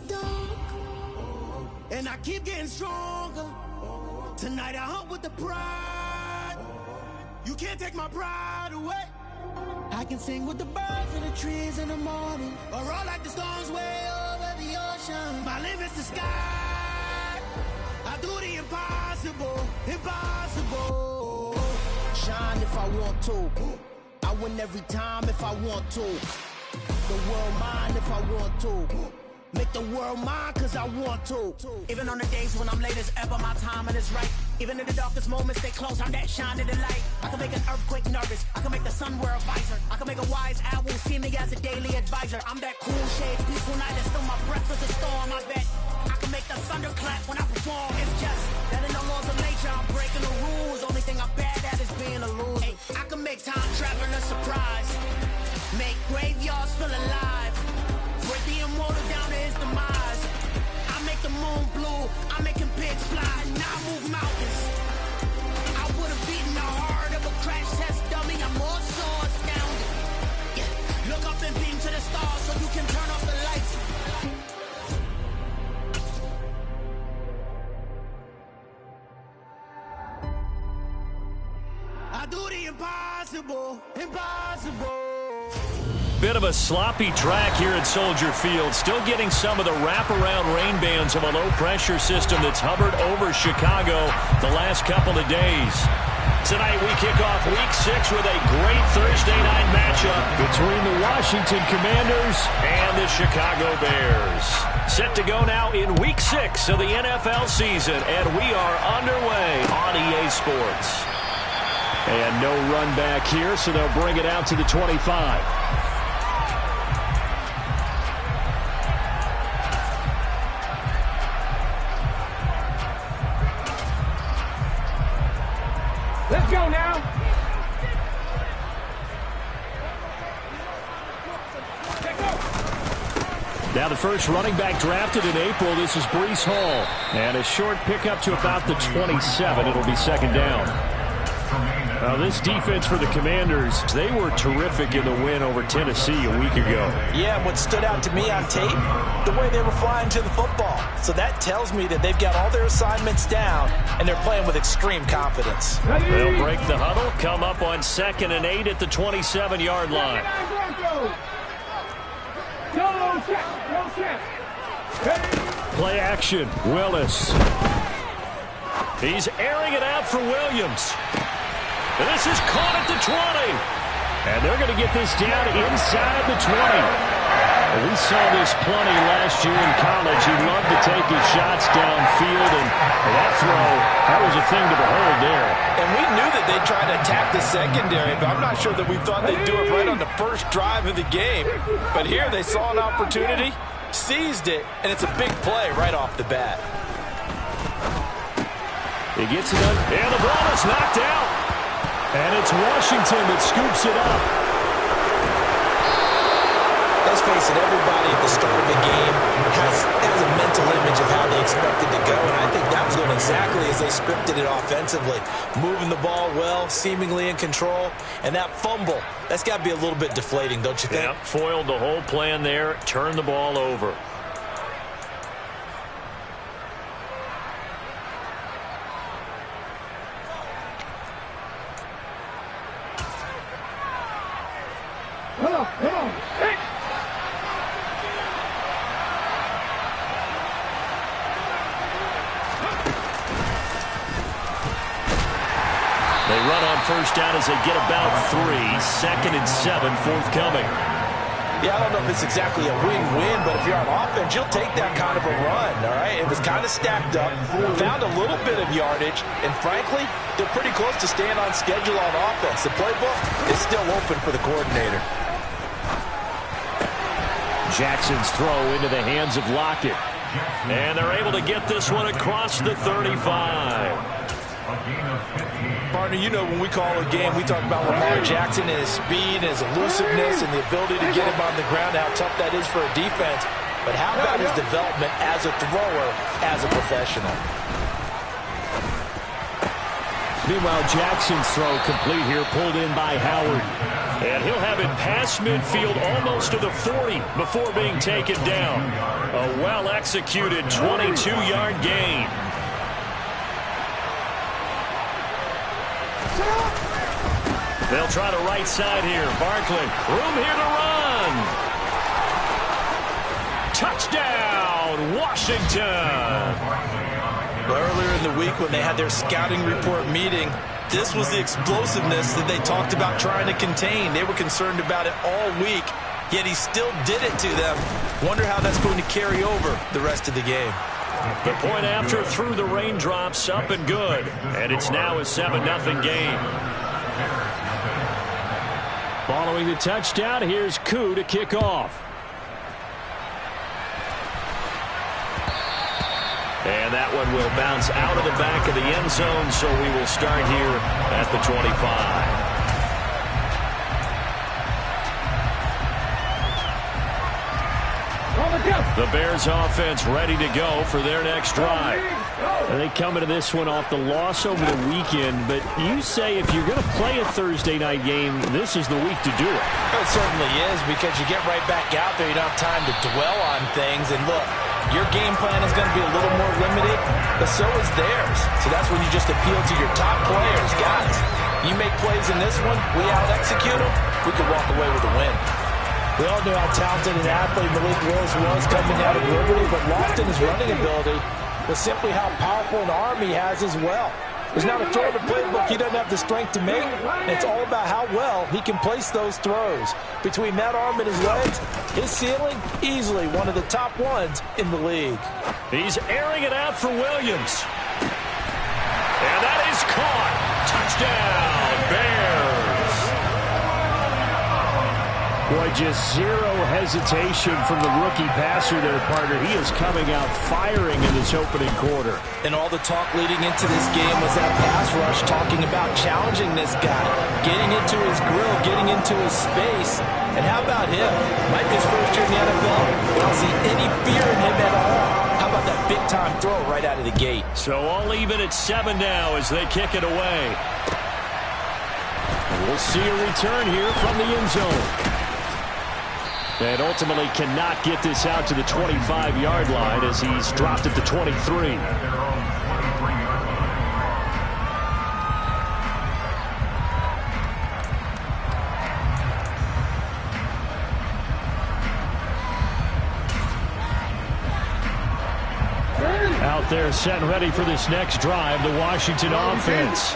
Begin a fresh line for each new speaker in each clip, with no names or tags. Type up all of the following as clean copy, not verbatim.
dark, and I keep getting stronger. Tonight I hunt with the pride. You can't take my pride away. I can sing with the birds and the trees in the morning, or roll like the storms way over the ocean. My limit's the sky. I do the impossible, impossible. Shine if I want to. I win every time if I want to. The world mine if I want to. Make the world mine cause I want to. Even on the days when I'm late as ever, my timing is right. Even in the darkest moments, stay close, I'm that shining the light. I can make an earthquake nervous, I can make the sun wear a visor. I can make a wise owl see me as a daily advisor. I'm that cool shade, peaceful night, and still my breath is a storm, I bet. I can make the thunder clap when I perform. It's just that in the laws of nature, I'm breaking the rules. Only thing I'm bad at is being a loser. Hey, I can make time traveling a surprise. Make graveyards feel alive. Break the immortal down to his demise. I make the moon blue, I'm making pigs fly, now I move mountains. I would've beaten the heart of a crash test dummy, I'm more so astounded. Yeah. Look up and beam to the stars so you can turn off the lights. I do the impossible, impossible.
Bit of a sloppy track here at Soldier Field. Still getting some of the wraparound rain bands of a low-pressure system that's hovered over Chicago the last couple of days. Tonight we kick off Week 6 with a great Thursday night matchup between the Washington Commanders and the Chicago Bears. Set to go now in Week 6 of the NFL season, and we are underway on EA Sports. And no run back here, so they'll bring it out to the 25.
Let's go now.
Now the first running back drafted in April, this is Breece Hall. And a short pickup to about the 27. It'll be second down. Now this defense for the Commanders, they were terrific in the win over Tennessee a week ago.
Yeah, and what stood out to me on tape, the way they were flying to the football. So that tells me that they've got all their assignments down, and they're playing with extreme confidence.
They'll break the huddle, come up on 2nd and 8 at the 27-yard line. Play action, Willis. He's airing it out for Williams. This is caught at the 20. And they're going to get this down inside the 20. We saw this plenty last year in college. He loved to take his shots downfield, and that throw, that was a thing to behold there.
And we knew that they'd try to attack the secondary, but I'm not sure that we thought they'd do it right on the first drive of the game. But here they saw an opportunity, seized it, and it's a big play right off the bat.
He gets it up, and the ball is knocked out. And it's Washington that scoops it up.
Let's face it, everybody at the start of the game has a mental image of how they expect it to go, and I think that was going exactly as they scripted it offensively. Moving the ball well, seemingly in control, and that fumble, that's got to be a little bit deflating, don't you think?
Yeah, foiled the whole plan there, turned the ball over. They run on first down as they get about 3. 2nd and 7 forthcoming.
Yeah, I don't know if it's exactly a win-win, but if you're on offense, you'll take that kind of a run, all right? It was kind of stacked up, found a little bit of yardage, and frankly, they're pretty close to staying on schedule on offense. The playbook is still open for the coordinator.
Jackson's throw into the hands of Lockett. And they're able to get this one across the 35.
Partner, you know when we call a game, we talk about Lamar Jackson and his speed and his elusiveness and the ability to get him on the ground, how tough that is for a defense. But how about his development as a thrower, as a professional?
Meanwhile, Jackson's throw complete here, pulled in by Howard. And he'll have it past midfield almost to the 40 before being taken down. A well-executed 22-yard gain. They'll try the right side here. Barkley, room here to run. Touchdown, Washington.
Earlier in the week when they had their scouting report meeting, this was the explosiveness that they talked about trying to contain. They were concerned about it all week, yet he still did it to them. Wonder how that's going to carry over the rest of the game.
The point after through the raindrops, up and good. And it's now a 7-0 game. Following the touchdown, here's Koo to kick off. And that one will bounce out of the back of the end zone, so we will start here at the 25. The Bears offense ready to go for their next drive. They come into this one off the loss over the weekend, but you say if you're going to play a Thursday night game, this is the week to do it.
It certainly is, because you get right back out there. You don't have time to dwell on things. And look, your game plan is going to be a little more limited, but so is theirs. So that's when you just appeal to your top players. Guys, you make plays in this one, we out-execute them, we could walk away with a win. We all knew how talented an athlete Malik Willis was coming out of Liberty, but lost in his running ability was simply how powerful an arm he has as well. There's not a throw in the playbook he doesn't have the strength to make. It's all about how well he can place those throws. Between that arm and his legs, his ceiling, easily one of the top ones in the league.
He's airing it out for Williams. And that is caught. Touchdown, Bears.
Boy, just zero hesitation from the rookie passer there, partner. He is coming out firing in this opening quarter.
And all the talk leading into this game was that pass rush, talking about challenging this guy, getting into his grill, getting into his space. And how about him? Might be his first year in the NFL. I don't see any fear in him at all. How about that big-time throw right out of the gate?
So all even at 7 now as they kick it away.
We'll see a return here from the end zone.
And ultimately cannot get this out to the 25-yard line as he's dropped at the 23. Out there set and ready for this next drive, the Washington offense.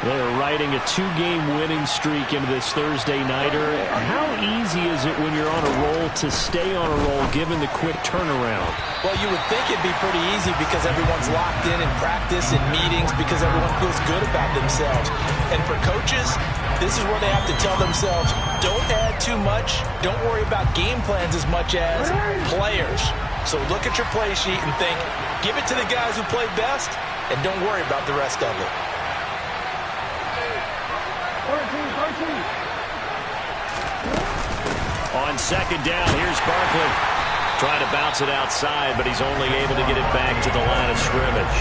They're riding a 2-game winning streak into this Thursday nighter. How easy is it when you're on a roll to stay on a roll given the quick turnaround?
Well, you would think it'd be pretty easy because everyone's locked in practice and meetings, because everyone feels good about themselves. And for coaches, this is where they have to tell themselves, don't add too much, don't worry about game plans as much as players. So look at your play sheet and think, give it to the guys who play best, and don't worry about the rest of it.
On second down, here's Barkley. Trying to bounce it outside, but he's only able to get it back to the line of scrimmage.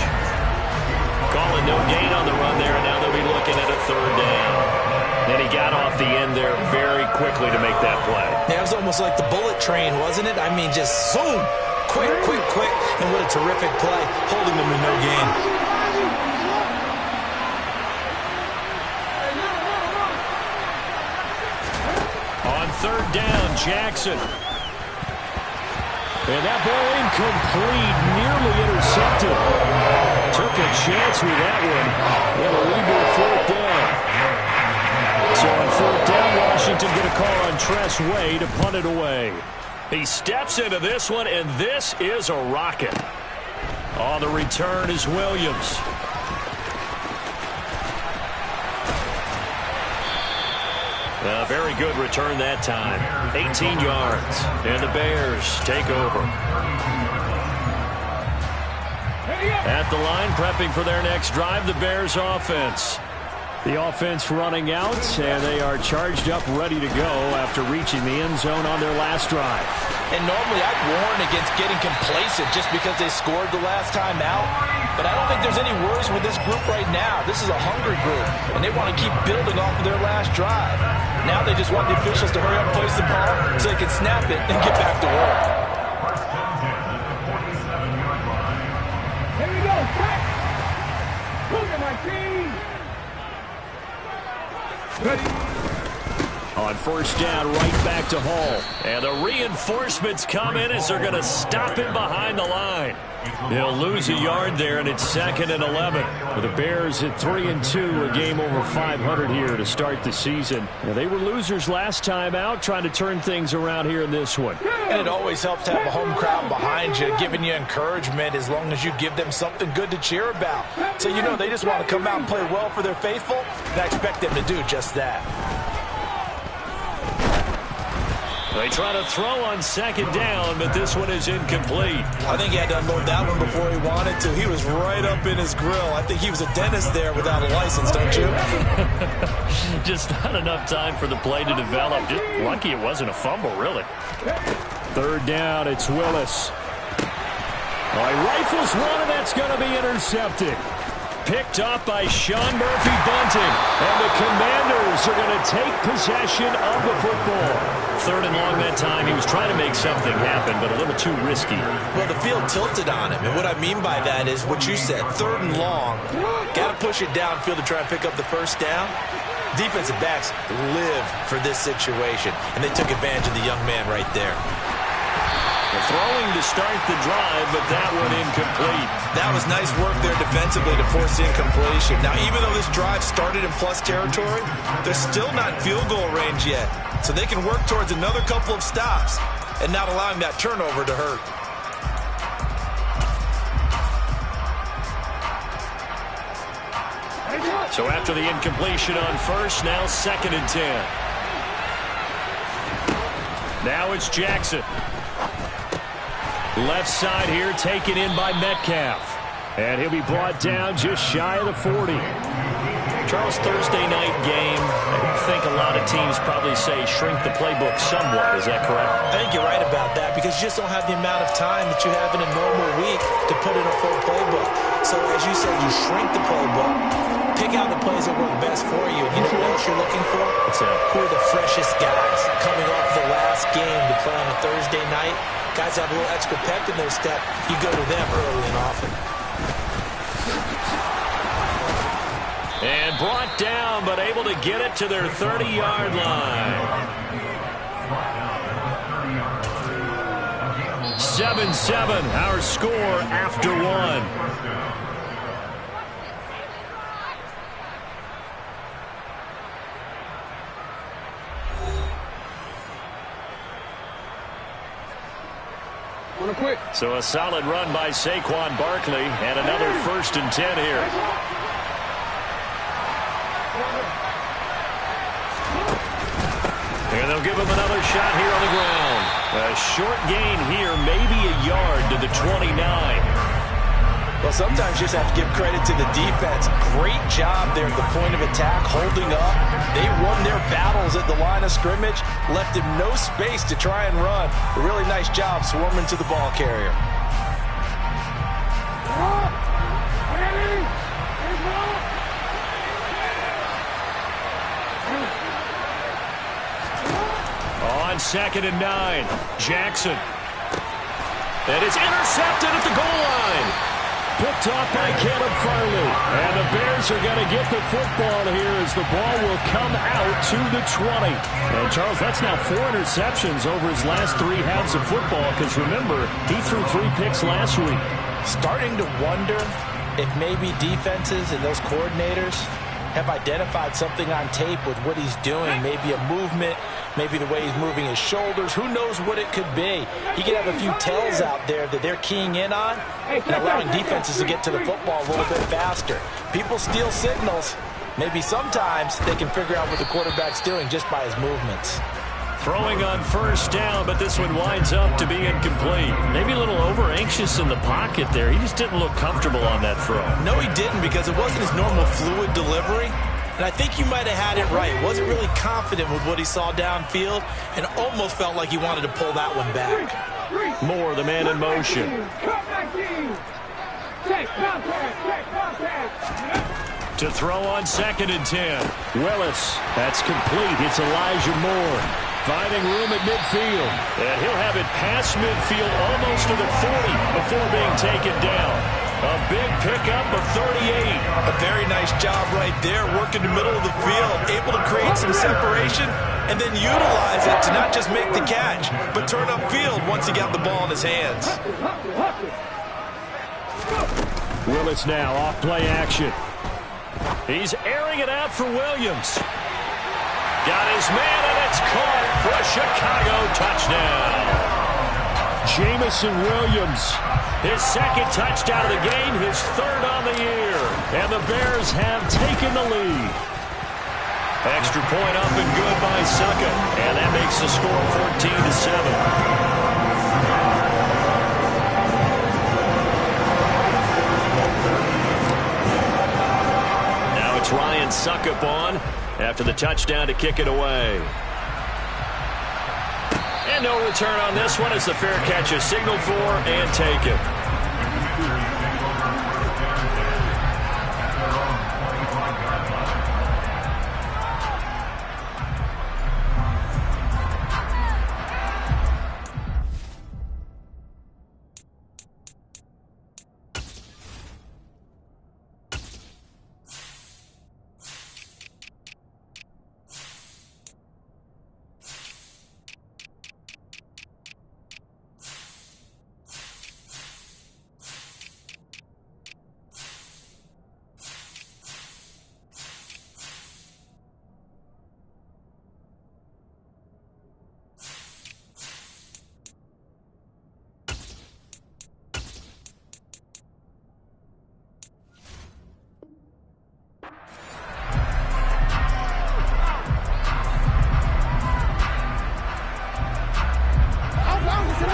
Calling no gain on the run there, and now they'll be looking at a 3rd down. And he got off the end there very quickly to make that play.
Yeah, it was almost like the bullet train, wasn't it? I mean, just zoom! Quick, quick, quick. And what a terrific play, holding them to no gain.
On 3rd down, Jackson. And that ball incomplete, nearly intercepted. Took a chance with that one. And a legal 4th down. So on 4th down, Washington get a call on Tress Way to punt it away. He steps into this one, and this is a rocket. On the return is Williams. A very good return that time. 18 yards. And the Bears take over. At the line, prepping for their next drive, the Bears offense. The offense running out, and they are charged up, ready to go after reaching the end zone on their last drive.
And normally I'd warn against getting complacent just because they scored the last time out. But I don't think there's any worries with this group right now. This is a hungry group, and they want to keep building off of their last drive. Now they just want the officials to hurry up and place the ball so they can snap it and get back to work.
On first down, right back to Hall. And the reinforcements come in as they're going to stop him behind the line. They'll lose a yard there, and it's 2nd and 11.
With the Bears at 3-2, a game over 500 here to start the season. Now, they were losers last time out, trying to turn things around here in this one.
And it always helps to have a home crowd behind you, giving you encouragement as long as you give them something good to cheer about. So you know they just want to come out and play well for their faithful, and I expect them to do just that.
They try to throw on 2nd down, but this one is incomplete.
I think he had to unload that one before he wanted to. He was right up in his grill. I think he was a dentist there without a license, don't you?
Just not enough time for the play to develop. Just lucky it wasn't a fumble, really.
3rd down, it's Willis. Oh, he rifles one, and that's going to be intercepted.
Picked off by Sean Murphy-Bunting. And the Commanders are going to take possession of the football. 3rd and long that time. He was trying to make something happen, but a little too risky.
Well, the field tilted on him. And what I mean by that is what you said. 3rd and long. Got to push it downfield to try and pick up the first down. Defensive backs live for this situation. And they took advantage of the young man right there.
Throwing to start the drive, but that one incomplete.
That was nice work there defensively to force the incompletion. Now, even though this drive started in plus territory, they're still not in field goal range yet. So they can work towards another couple of stops and not allowing that turnover to hurt.
So after the incompletion on first, now 2nd and 10. Now it's Jackson. Left side here taken in by Metcalf.
And he'll be brought down just shy of the 40.
Charles, Thursday night game, I think a lot of teams probably say shrink the playbook somewhat. Is that correct?
I think you're right about that because you just don't have the amount of time that you have in a normal week to put in a full playbook. So as you said, you shrink the playbook, pick out the plays that work best for you. And you know what else you're looking for? Who are the freshest guys coming off the last game to play on a Thursday night? Guys have a little extra pep in their step. You go to them early and often.
And brought down, but able to get it to their 30-yard line. 7-7, our score after one. So a solid run by Saquon Barkley and another 1st and 10 here. And they'll give him another shot here on the ground. A short gain here, maybe a yard to the 29.
Well, sometimes you just have to give credit to the defense. Great job there at the point of attack, holding up. They won their battles at the line of scrimmage, left him no space to try and run. A really nice job swarming to the ball carrier.
On 2nd and 9, Jackson. And it's intercepted at the goal line.
Picked off by Caleb Farley. And the Bears are going to get the football here as the ball will come out to the 20. And, Charles, that's now 4 interceptions over his last 3 halves of football because, remember, he threw 3 picks last week.
Starting to wonder if maybe defenses and those coordinators have identified something on tape with what he's doing. Maybe a movement, maybe the way he's moving his shoulders. Who knows what it could be? He could have a few tells out there that they're keying in on and allowing defenses to get to the football a little bit faster. People steal signals. Maybe sometimes they can figure out what the quarterback's doing just by his movements.
Throwing on first down, but this one winds up to be incomplete. Maybe a little over-anxious in the pocket there. He just didn't look comfortable on that throw.
No, he didn't because it wasn't his normal fluid delivery. And I think you might have had it right. Wasn't really confident with what he saw downfield and almost felt like he wanted to pull that one back.
Moore, the man in motion. To throw on 2nd and 10.
Willis, that's complete. It's Elijah Moore finding room at midfield.
And he'll have it past midfield almost to the 40 before being taken down. A big pickup of 38.
A very nice job right there, working the middle of the field, able to create some separation, and then utilize it to not just make the catch, but turn upfield once he got the ball in his hands.
Willis now off play action.
He's airing it out for Williams. Got his man, and it's caught for a Chicago touchdown.
Jamison Williams.
His second touchdown of the game, his third on the year. And the Bears have taken the lead. Extra point up and good by Succop. And that makes the score 14-7. Ryan Succop on after the touchdown to kick it away. And no return on this one as the fair catch is signaled for and taken.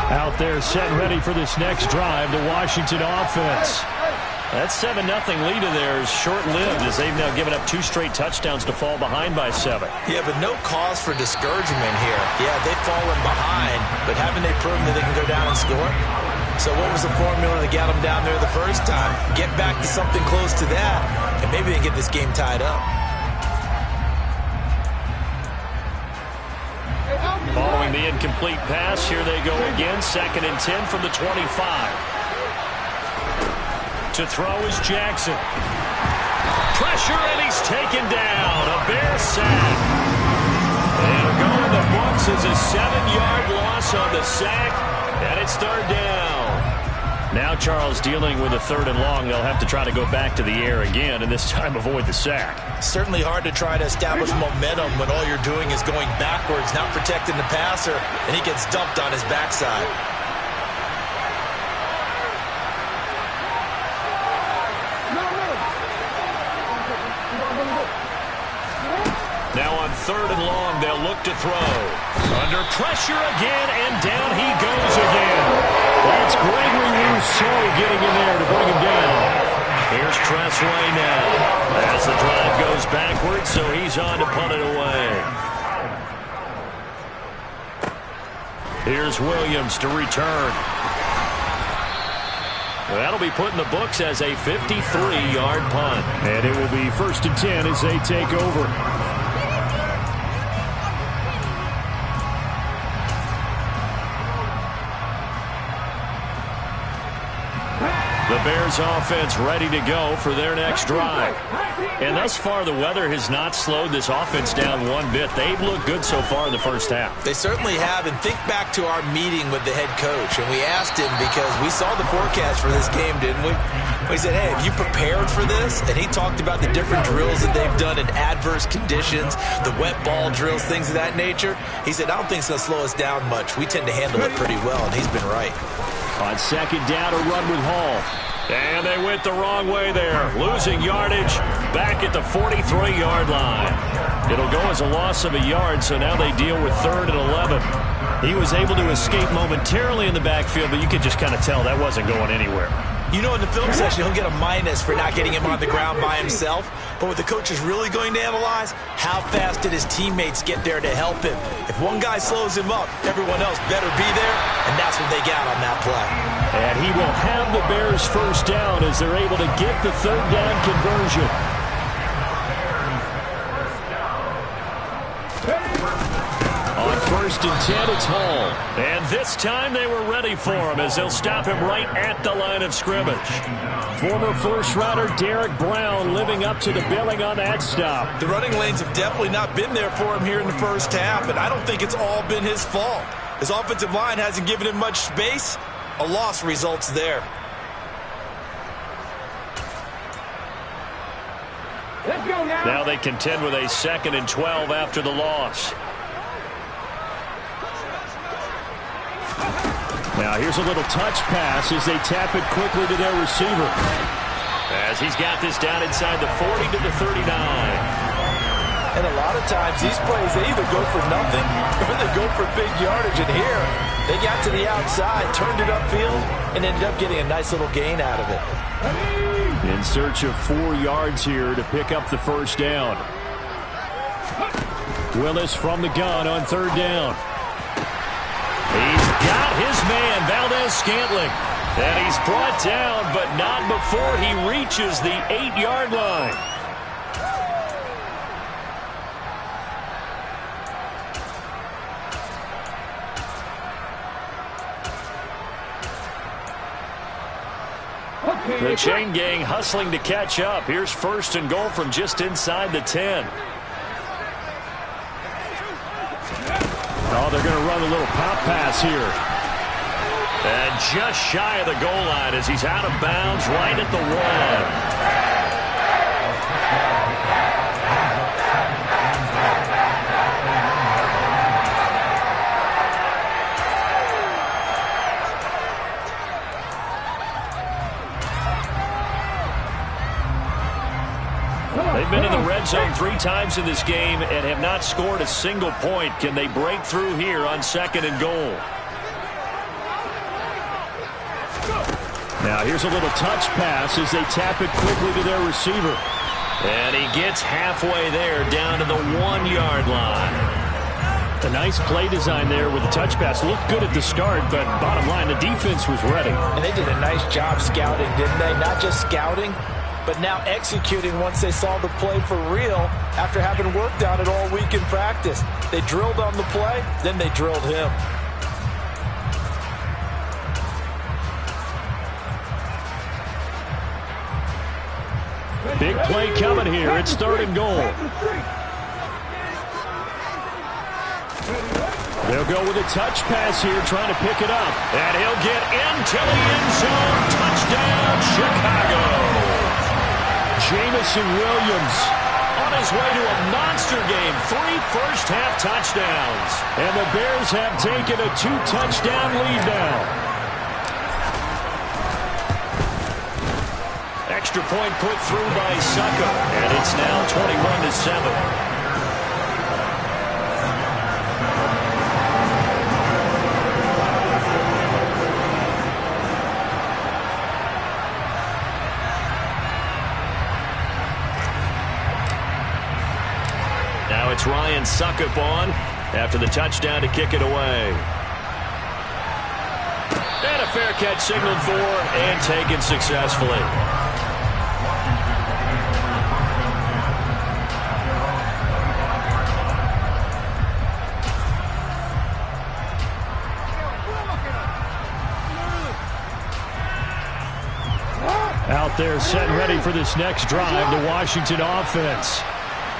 Out there set ready for this next drive, the Washington offense.
That 7-0 lead of theirs short-lived as they've now given up 2 straight touchdowns to fall behind by 7.
Yeah, but no cause for discouragement here. Yeah, they've fallen behind, but haven't they proven that they can go down and score? So what was the formula that got them down there the first time? Get back to something close to that, and maybe they get this game tied up.
Following the incomplete pass, here they go again. 2nd and 10 from the 25. To throw is Jackson. Pressure, and he's taken down. A Bear sack. It'll go in the books as a 7-yard loss on the sack, and it's 3rd down. Now Charles dealing with a 3rd and long. They'll have to try to go back to the air again, and this time avoid the sack.
Certainly hard to try to establish momentum when all you're doing is going backwards, not protecting the passer, and he gets dumped on his backside.
Now on 3rd and long, they'll look to throw. Under pressure again, and down he goes again. That's Gregory Rousseau getting in there to bring him down. Here's Tressway now. As the drive goes backwards, so he's on to punt it away. Here's Williams to return. That'll be put in the books as a 53-yard punt.
And it will be 1st and 10 as they take over.
The Bears offense ready to go for their next drive. And thus far, the weather has not slowed this offense down one bit. They've looked good so far in the first half.
They certainly have. And think back to our meeting with the head coach. And we asked him because we saw the forecast for this game, didn't we? We said, hey, have you prepared for this? And he talked about the different drills that they've done in adverse conditions, the wet ball drills, things of that nature. He said, I don't think it's going to slow us down much. We tend to handle it pretty well, and he's been right.
On 2nd down, a run with Hall.
And they went the wrong way there. Losing yardage back at the 43-yard line. It'll go as a loss of a yard, so now they deal with 3rd and 11. He was able to escape momentarily in the backfield, but you could just kind of tell that wasn't going anywhere.
You know, in the film session, he'll get a minus for not getting him on the ground by himself. But what the coach is really going to analyze, how fast did his teammates get there to help him? If one guy slows him up, everyone else better be there, and that's what they got on that play.
And he will have the Bears 1st down as they're able to get the 3rd down conversion. On 1st and 10, it's Hall.
And this time they were ready for him as they'll stop him right at the line of scrimmage.
Former first-rounder Derek Brown living up to the billing on that stop.
The running lanes have definitely not been there for him here in the first half, and I don't think it's all been his fault. His offensive line hasn't given him much space. A loss results there.
Now they contend with a 2nd and 12 after the loss.
Now here's a little touch pass as they tap it quickly to their receiver.
As he's got this down inside the 40 to the 39.
And a lot of times these plays, they either go for nothing or they go for big yardage. And here, they got to the outside, turned it upfield, and ended up getting a nice little gain out of it.
In search of 4 yards here to pick up the first down. Willis from the gun on 3rd down.
He's got his man, Valdez-Scantling. And he's brought down, but not before he reaches the 8-yard line. The chain gang hustling to catch up. Here's 1st and goal from just inside the 10.
Oh, they're going to run a little pop pass here.
And just shy of the goal line as he's out of bounds right at the 1. They've been in the red zone 3 times in this game and have not scored a single point. Can they break through here on 2nd and goal?
Now here's a little touch pass as they tap it quickly to their receiver.
And he gets halfway there down to the 1-yard line.
A nice play design there with the touch pass. Looked good at the start, but bottom line, the defense was ready.
And they did a nice job scouting, didn't they? Not just scouting, but now executing once they saw the play for real after having worked on it all week in practice. They drilled on the play, then they drilled him.
Big play coming here. It's 3rd and goal. They'll go with a touch pass here, trying to pick it up.
And he'll get into the end zone. Touchdown, Chicago.
Jamison Williams
on his way to a monster game. 3 first-half touchdowns.
And the Bears have taken a 2-touchdown lead now.
Extra point put through by Succo. And it's now 21-7. Now it's Ryan Suckup on after the touchdown to kick it away. And a fair catch signaled for and taken successfully.
Out there set and ready for this next drive, the Washington offense.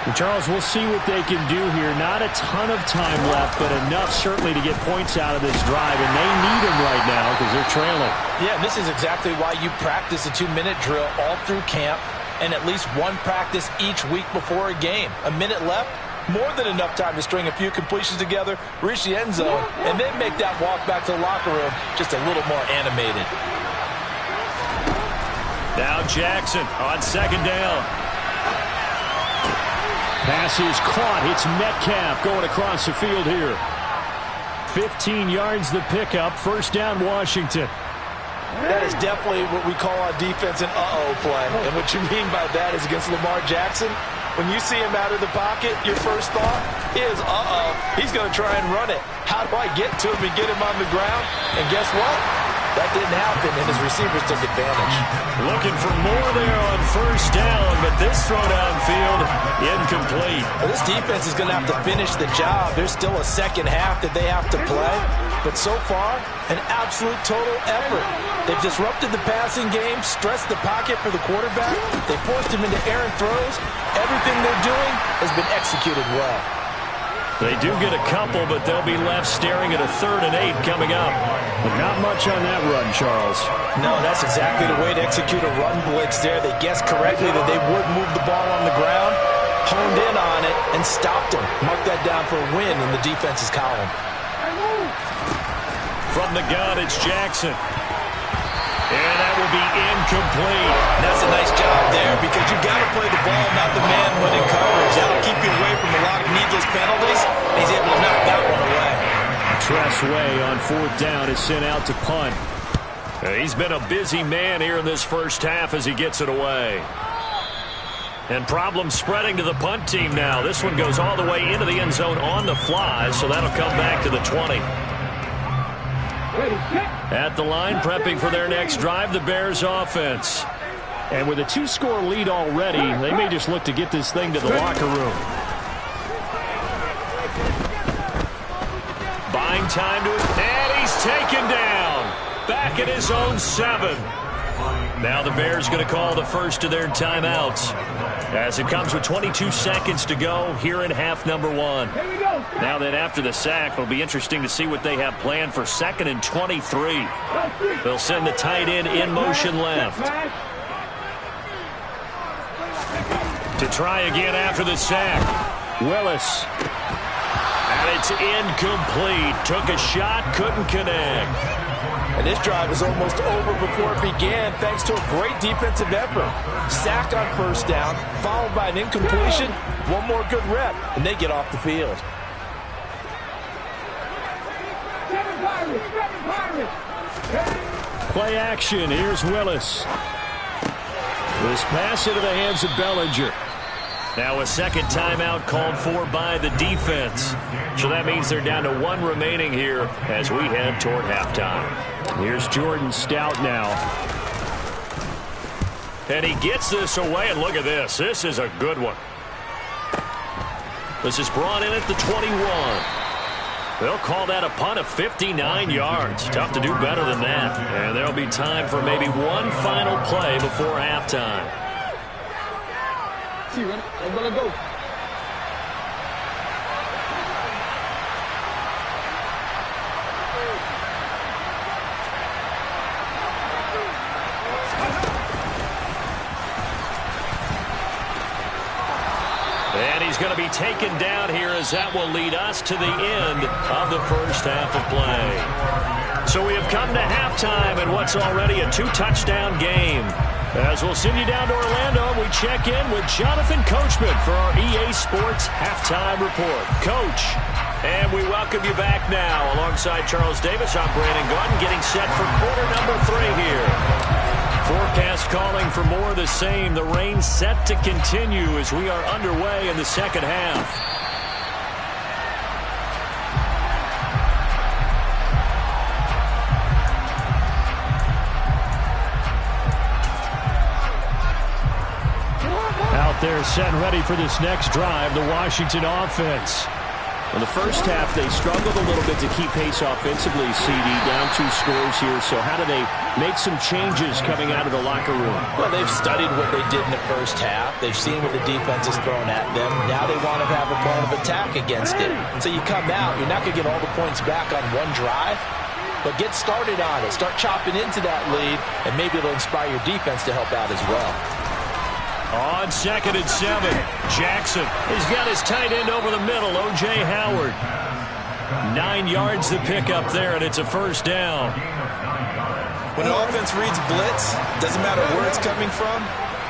And Charles, we'll see what they can do here. Not a ton of time left, but enough certainly to get points out of this drive, and they need them right now because they're trailing.
Yeah, this is exactly why you practice a 2-minute drill all through camp and at least one practice each week before a game. A minute left, more than enough time to string a few completions together, reach the end zone, and then make that walk back to the locker room just a little more animated.
Now Jackson on 2nd down.
Pass is caught. It's Metcalf going across the field here. 15 yards the pickup. 1st down, Washington.
That is definitely what we call on defense an uh-oh play. And what you mean by that is against Lamar Jackson, when you see him out of the pocket, your first thought is, uh-oh, he's going to try and run it. How do I get to him and get him on the ground? And guess what? That didn't happen, and his receivers took advantage.
Looking for more there on first down, but this throw downfield, incomplete.
Well, this defense is going to have to finish the job. There's still a second half that they have to play. But so far, an absolute total effort. They've disrupted the passing game, stressed the pocket for the quarterback. They forced him into errant throws. Everything they're doing has been executed well.
They do get a couple, but they'll be left staring at a 3rd and 8 coming up.
But not much on that run, Charles.
No, that's exactly the way to execute a run blitz there. They guessed correctly that they would move the ball on the ground, honed in on it, and stopped them. Mark that down for a win in the defense's column.
From the gun, it's Jackson. And that will be incomplete.
That's a nice job there because you've got to play the ball, not the man when in coverage. That'll keep you away from a lot of needless penalties. And he's able to knock that one away.
Tress Way on 4th down is sent out to punt. He's been a busy man here in this first half as he gets it away. And problems spreading to the punt team now. This one goes all the way into the end zone on the fly, so that'll come back to the 20. At the line, prepping for their next drive, the Bears offense.
And with a 2-score lead already, they may just look to get this thing to the locker room.
Buying time to it, and he's taken down. Back at his own 7. Now the Bears going to call the first of their timeouts as it comes with 22 seconds to go here in half number 1. Now that after the sack, it'll be interesting to see what they have planned for 2nd and 23. They'll send the tight end in motion left. To try again after the sack. Willis. And it's incomplete. Took a shot, couldn't connect.
And this drive is almost over before it began thanks to a great defensive effort. Sack on first down, followed by an incompletion. One more good rep, and they get off the field.
Play action. Here's Willis.
This pass into the hands of Bellinger. Now a second timeout called for by the defense. So that means they're down to 1 remaining here as we head toward halftime.
Here's Jordan Stout now.
And he gets this away, and look at this. This is a good one. This is brought in at the 21. They'll call that a punt of 59 yards. Tough to do better than that. And there'll be time for maybe one final play before halftime.
I'm gonna go.
And he's going to be taken down here as that will lead us to the end of the first half of play. So we have come to halftime in what's already a 2-touchdown game. As we'll send you down to Orlando, we check in with Jonathan Coachman for our EA Sports Halftime Report. Coach, and we welcome you back now. Alongside Charles Davis, I'm Brandon Gaudin, getting set for quarter number 3 here. Forecast calling for more of the same. The rain set to continue as we are underway in the second half.
Out there set and ready for this next drive, the Washington offense. In the first half, they struggled a little bit to keep pace offensively, CD, down 2 scores here. So how do they make some changes coming out of the locker room?
Well, they've studied what they did in the first half. They've seen what the defense has thrown at them. Now they want to have a plan of attack against it. So you come out, you're not going to get all the points back on one drive, but get started on it. Start chopping into that lead, and maybe it'll inspire your defense to help out as well.
On 2nd and 7, Jackson. He's got his tight end over the middle, O.J. Howard. 9 yards to pick up there, and it's a first down.
When an offense reads blitz, doesn't matter where it's coming from,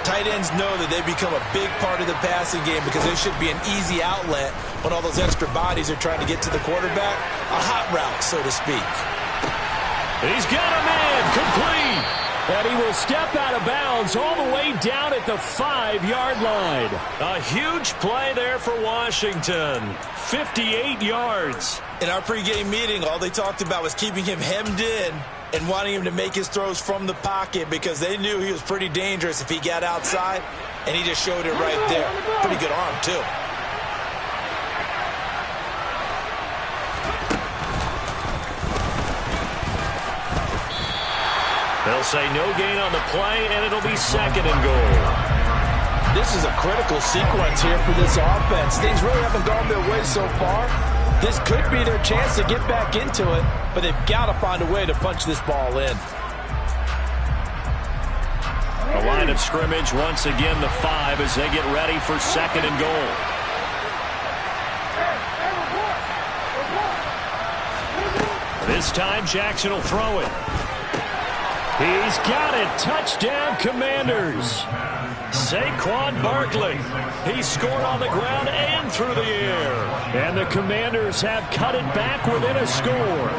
tight ends know that they become a big part of the passing game because there should be an easy outlet when all those extra bodies are trying to get to the quarterback. A hot route, so to speak.
He's got a man, complete.
And he will step out of bounds all the way down at the 5-yard line.
A huge play there for Washington. 58 yards.
In our pregame meeting, all they talked about was keeping him hemmed in and wanting him to make his throws from the pocket because they knew he was pretty dangerous if he got outside, and he just showed it right there. Pretty good arm, too.
They'll say no gain on the play, and it'll be 2nd and goal.
This is a critical sequence here for this offense. Things really haven't gone their way so far. This could be their chance to get back into it, but they've got to find a way to punch this ball in.
The line of scrimmage once again the 5 as they get ready for 2nd and goal. This time Jackson will throw it. He's got it. Touchdown, Commanders. Saquon Barkley. He scored on the ground and through the air. And the Commanders have cut it back within a score.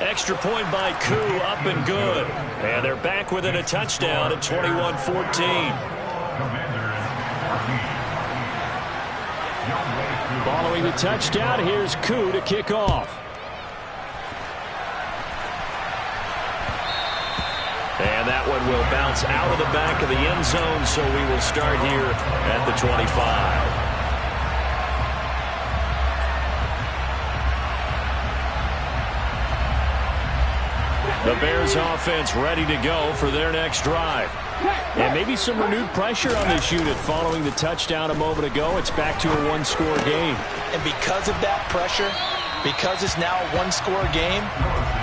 Extra point by Koo, up and good. And they're back within a touchdown at 21-14. Following the touchdown, here's Koo to kick off. And that one will bounce out of the back of the end zone, so we will start here at the 25. The Bears offense ready to go for their next drive. And maybe some renewed pressure on this unit following the touchdown a moment ago. It's back to a one-score game.
And because of that pressure, because it's now a one-score game,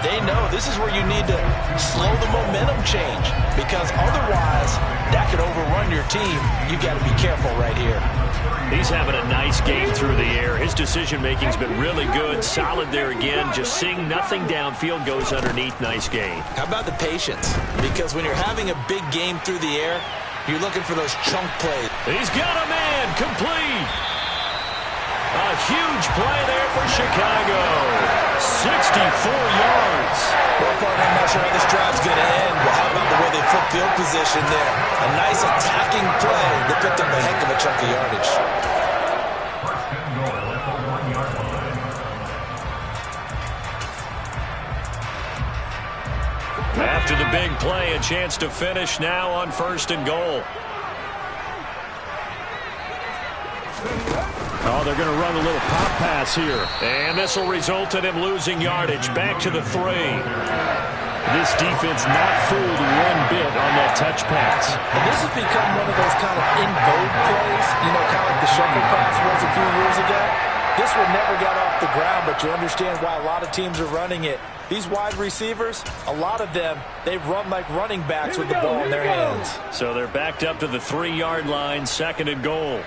they know this is where you need to slow the momentum change. Because otherwise, that could overrun your team. You've got to be careful right here.
He's having a nice game through the air. His decision-making's been really good. Solid there again. Just seeing nothing downfield, goes underneath. Nice game.
How about the patience? Because when you're having a big game through the air, you're looking for those chunk plays.
He's got a man. Complete. A huge play there for Chicago. 64 yards.
Well, partner, I'm not sure how this drive's going to end, but how about the way they flip field position there? A nice attacking play that picked up a heck of a chunk of yardage.
After the big play, a chance to finish now on 1st and goal. Oh, they're going to run a little pop pass here. And this will result in him losing yardage. Back to the 3. This defense not fooled one bit on that touch pass.
And this has become one of those kind of in vogue plays, you know, kind of like the shuffle pass was a few years ago. This one never got off the ground, but you understand why a lot of teams are running it. These wide receivers, a lot of them, they run like running backs with the ball in their hands.
So they're backed up to the 3-yard line, 2nd and goal.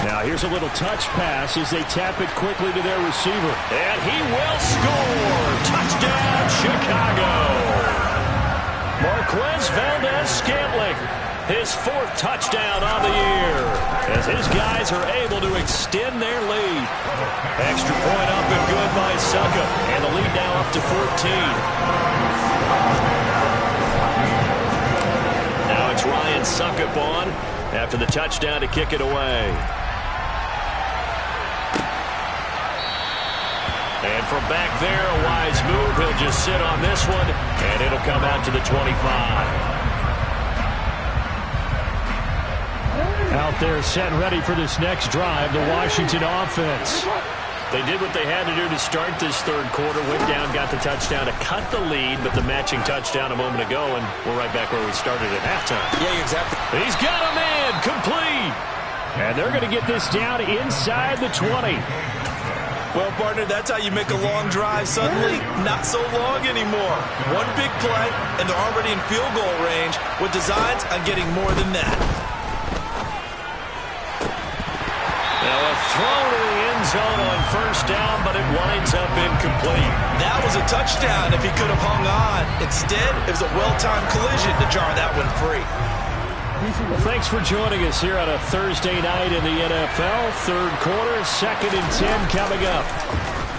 Now here's a little touch pass as they tap it quickly to their receiver. And he will score. Touchdown, Chicago. Marquez Valdez-Scantling, his 4th touchdown on the year, as his guys are able to extend their lead. Extra point up and good by Succop, and the lead now up to 14. Now it's Ryan Succop on after the touchdown to kick it away. And from back there, a wise move. He'll just sit on this one, and it'll come out to the 25. Out there set ready for this next drive, the Washington offense. They did what they had to do to start this 3rd quarter. Went down, got the touchdown to cut the lead, but the matching touchdown a moment ago, and we're right back where we started at halftime.
Yeah, exactly.
He's got a man. Complete. And they're going to get this down inside the 20.
Well, partner, that's how you make a long drive suddenly not so long anymore. One big play, and they're already in field goal range with designs on getting more than that.
Now a throw to the end zone on 1st down, but it winds up incomplete.
That was a touchdown if he could have hung on. Instead, it was a well-timed collision to jar that one free.
Well, thanks for joining us here on a Thursday night in the NFL. 3rd quarter, 2nd and 10 coming up.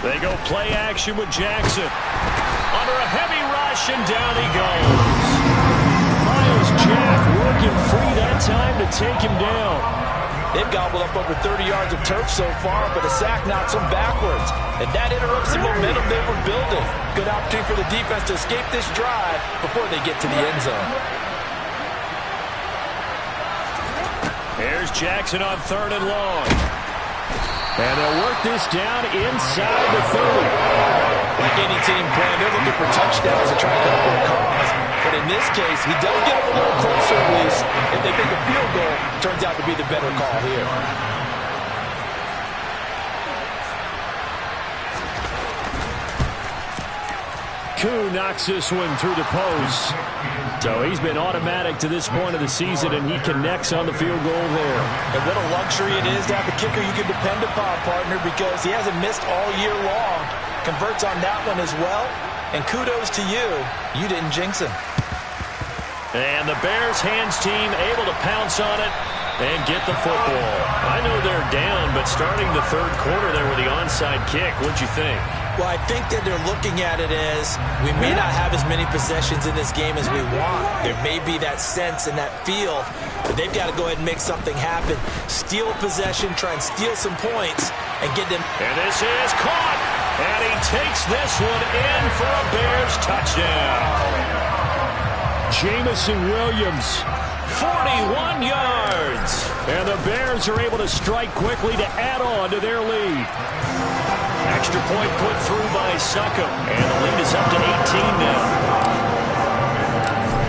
They go play action with Jackson. Under a heavy rush, and down he goes.
Jack working free that time to take him down.
They've gobbled up over 30 yards of turf so far, but a sack knocks them backwards. And that interrupts the momentum they were building. Good opportunity for the defense to escape this drive before they get to the end zone.
Here's Jackson on 3rd and long. And they'll work this down inside the 30.
Like any team plan, they're looking for touchdowns to try to help their cause. But in this case, he does get a little closer at least. If they think a field goal turns out to be the better call here.
Koo knocks this one through the post. So he's been automatic to this point of the season, and he connects on the field goal there.
And what a luxury it is to have a kicker you can depend upon, partner, because he hasn't missed all year long. Converts on that one as well. And kudos to you. You didn't jinx him.
And the Bears hands team able to pounce on it and get the football. I know they're down, but starting the 3rd quarter there with the onside kick, what'd you think?
Well, I think that they're looking at it as we may not have as many possessions in this game as we want. There may be that sense and that feel, but they've got to go ahead and make something happen. Steal possession, try and steal some points, and get them.
And this is caught, and he takes this one in for a Bears touchdown. Jamison Williams, 41 yards. And the Bears are able to strike quickly to add on to their lead. Extra point put through by Succop, and the lead is up to 18 now.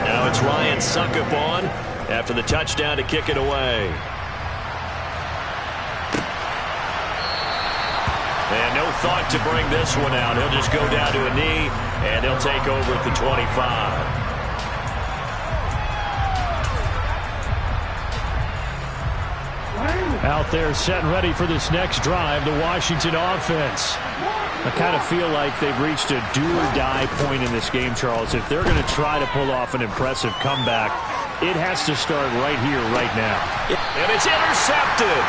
Now it's Ryan Succop on after the touchdown to kick it away. And no thought to bring this one out. He'll just go down to a knee, and he'll take over at the 25. Out there set and ready for this next drive, the Washington offense. I kind of feel like they've reached a do-or-die point in this game, Charles. If they're going to try to pull off an impressive comeback, it has to start right here, right now. And it's intercepted.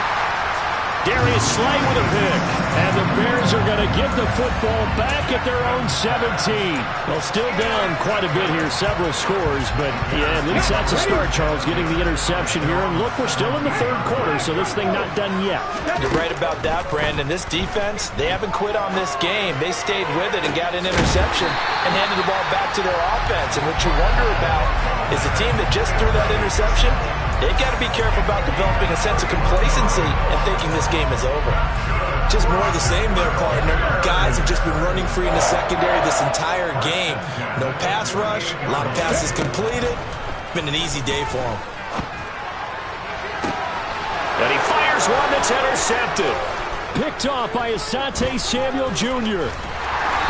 Darius Slay with a pick. And the Bears are going to get the football back at their own 17. Well, still down quite a bit here, several scores. But, yeah, at least that's a start, Charles, getting the interception here. And look, we're still in the 3rd quarter, so this thing not done yet.
You're right about that, Brandon. This defense, they haven't quit on this game. They stayed with it and got an interception and handed the ball back to their offense. And what you wonder about is the team that just threw that interception, they've got to be careful about developing a sense of complacency and thinking this game is over. Just more of the same there, partner. Guys have just been running free in the secondary this entire game. No pass rush, a lot of passes completed. Been an easy day for them.
And he fires one that's intercepted. Picked off by Asante Samuel Jr.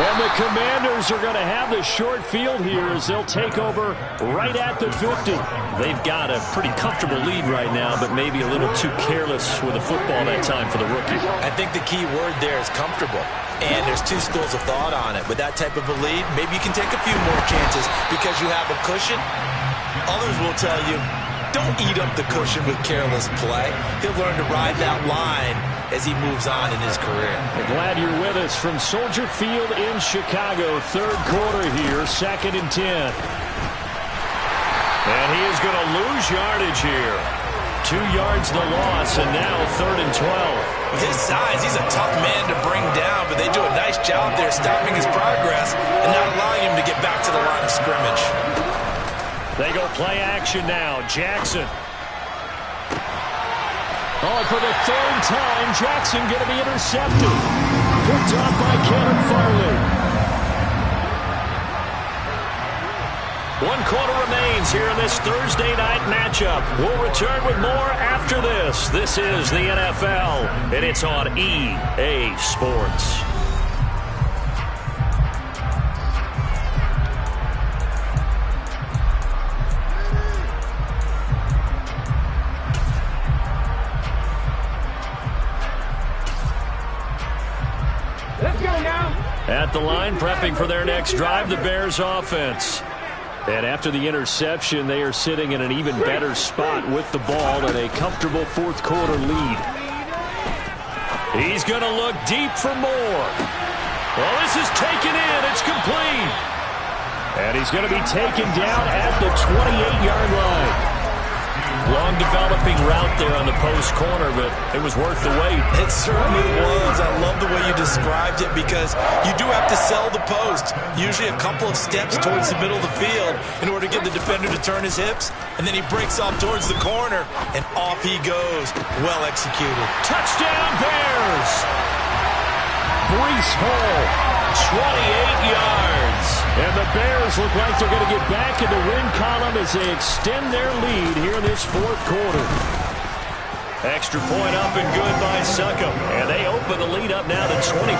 And the Commanders are going to have the short field here as they'll take over right at the 50.
They've got a pretty comfortable lead right now, but maybe a little too careless with the football that time for the rookie.
I think the key word there is comfortable. And there's two schools of thought on it. With that type of a lead, maybe you can take a few more chances because you have a cushion. Others will tell you, don't eat up the cushion with careless play. He'll learn to ride that line as he moves on in his career.
We're glad you're with us from Soldier Field in Chicago. 3rd quarter here, 2nd and 10. And he is going to lose yardage here. 2 yards the loss, and now 3rd and 12.
With his size, he's a tough man to bring down, but they do a nice job there stopping his progress and not allowing him to get back to the line of scrimmage.
They go play action now. Jackson. Oh, for the 3rd time, Jackson going to be intercepted. Picked off by Caleb Farley.
1 quarter remains here in this Thursday night matchup. We'll return with more after this. This is the NFL, and it's on EA Sports.
At the line, prepping for their next drive, the Bears offense. And after the interception, they are sitting in an even better spot with the ball and a comfortable 4th quarter lead. He's going to look deep for more. Well, this is taken in. It's complete. And he's going to be taken down at the 28-yard line.
Long developing route there on the post corner, but it was worth the wait.
It certainly was. I love the way you described it because you do have to sell the post. Usually a couple of steps towards the middle of the field in order to get the defender to turn his hips. And then he breaks off towards the corner, and off he goes. Well executed.
Touchdown, Bears! Breece Hall, 28 yards.
And the Bears look like they're going to get back in the win column as they extend their lead here in this fourth quarter.
Extra point up and good by Succop. And they open the lead up now to 25.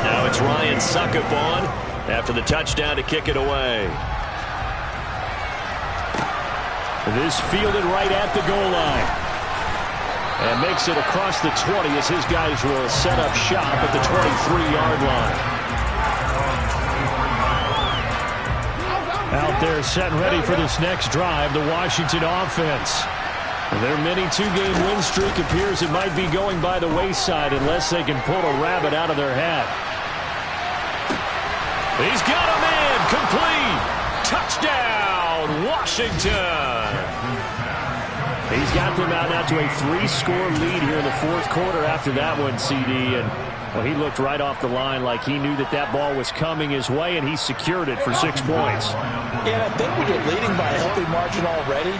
Now it's Ryan Succop on after the touchdown to kick it away.
This fielded right at the goal line. And makes it across the 20 as his guys will set up shop at the 23-yard line. Out there set and ready for this next drive, the Washington offense. Their mini two-game win streak appears it might be going by the wayside unless they can pull a rabbit out of their hat.
He's got him in. Complete. Touchdown, Washington.
He's got them out now to a 3-score lead here in the fourth quarter after that one, CD. And well, he looked right off the line like he knew that that ball was coming his way, and he secured it for 6 points.
And I think when you're leading by a healthy margin already,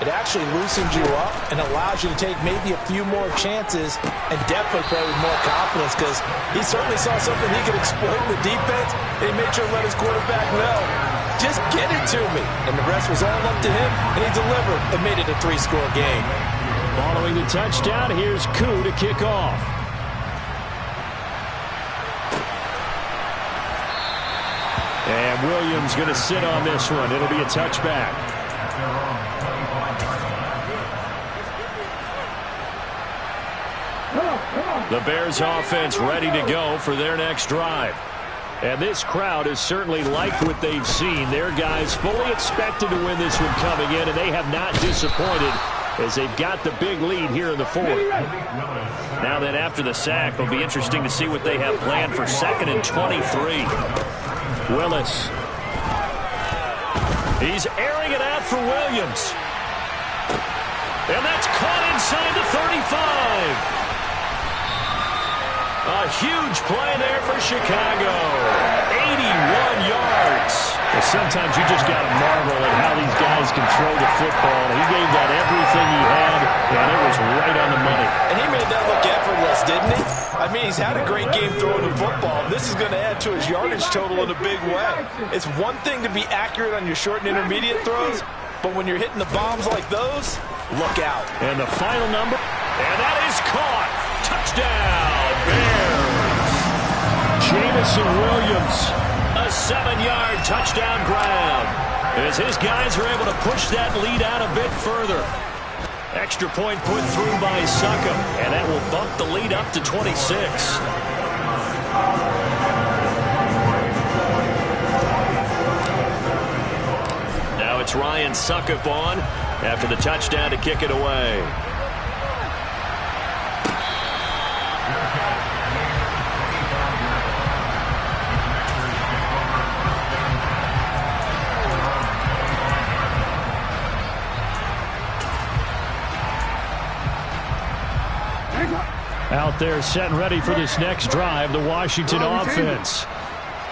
it actually loosens you up and allows you to take maybe a few more chances and definitely play with more confidence because he certainly saw something he could exploit in the defense, and he made sure to let his quarterback know. Just get it to me. And the rest was all up to him, and he delivered and made it a 3-score game.
Following the touchdown, here's Koo to kick off. And Williams going to sit on this one. It'll be a touchback. The Bears offense ready to go for their next drive. And this crowd has certainly liked what they've seen. Their guys fully expected to win this one coming in, and they have not disappointed as they've got the big lead here in the fourth.
Now then, after the sack, it'll be interesting to see what they have planned for 2nd and 23.
Willis.
He's airing it out for Williams. And that's caught inside the 35. A huge play there for Chicago. 81 yards.
Well, sometimes you just got to marvel at how these guys can throw the football. He gave that everything he had, and it was right on the money.
And he made that look effortless, didn't he? I mean, he's had a great game throwing the football. This is going to add to his yardage total in a big way. It's one thing to be accurate on your short and intermediate throws, but when you're hitting the bombs like those, look out.
And the final number.
And that is caught. Touchdown, Bears.
Jameson Williams.
A 7-yard touchdown grab as his guys are able to push that lead out a bit further. Extra point put through by Succop, and that will bump the lead up to 26. Now it's Ryan Succop on after the touchdown to kick it away.
Out there set and ready for this next drive, the Washington offense.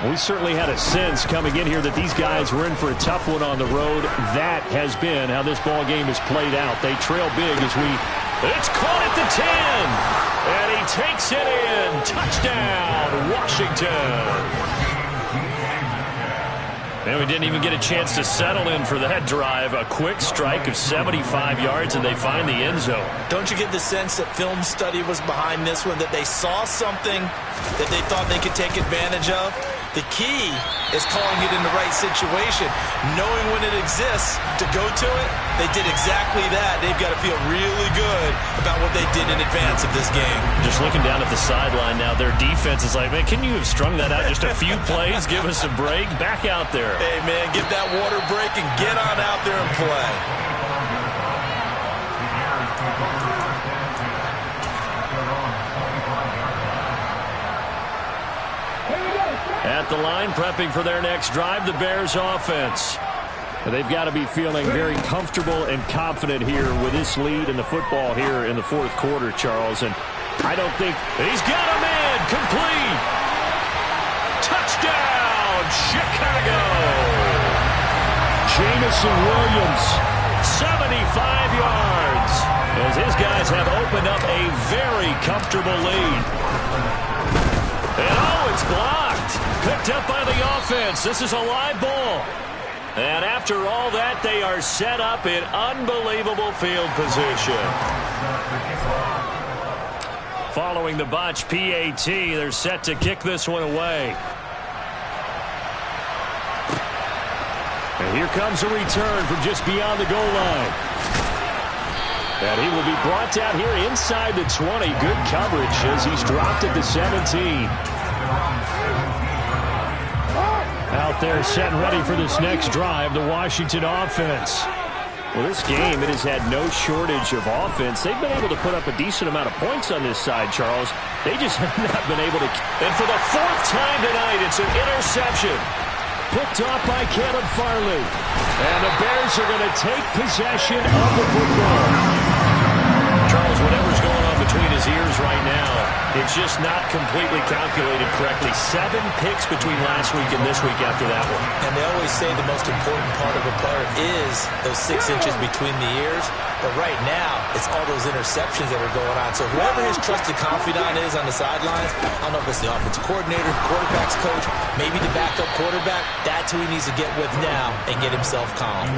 We certainly had a sense coming in here that these guys were in for a tough one on the road. That has been how this ball game has played out. They trail big as we...
It's caught at the 10. And he takes it in. Touchdown, Washington. And we didn't even get a chance to settle in for that drive. A quick strike of 75 yards, and they find the end zone.
Don't you get the sense that film study was behind this one, that they saw something that they thought they could take advantage of? The key is calling it in the right situation, knowing when it exists to go to it. They did exactly that. They've got to feel really good about what they did in advance of this game.
Just looking down at the sideline now, their defense is like, man, can you have strung that out just a few plays? Give us a break. Back out there.
Hey, man, get that water break and get on out there and play.
At the line, prepping for their next drive, the Bears offense.
They've got to be feeling very comfortable and confident here with this lead in the football here in the fourth quarter, Charles. And I don't think
he's got a man complete. Touchdown, Chicago.
Jameson Williams,
75 yards, as his guys have opened up a very comfortable lead. And it's blocked. Picked up by the offense. This is a live ball. And after all that, they are set up in unbelievable field position. Following the botch PAT, they're set to kick this one away.
And here comes a return from just beyond the goal line. And he will be brought down here inside the 20. Good coverage as he's dropped at the 17. Out there set and ready for this next drive, the Washington offense. Well, this game, it has had no shortage of offense. They've been able to put up a decent amount of points on this side, Charles. They just have not been able to.
And for the fourth time tonight, it's an interception.
Picked off by Caleb Farley. And the Bears are going to take possession of the football.
Charles, whatever's going on between his ears right now, it's just not completely calculated correctly. 7 picks between last week and this week after that one.
And they always say the most important part of a player is those 6 inches between the ears. But right now, it's all those interceptions that are going on. So whoever his trusted confidant is on the sidelines, I don't know if it's the offensive coordinator, the quarterback's coach, maybe the backup quarterback, that's who he needs to get with now and get himself calm.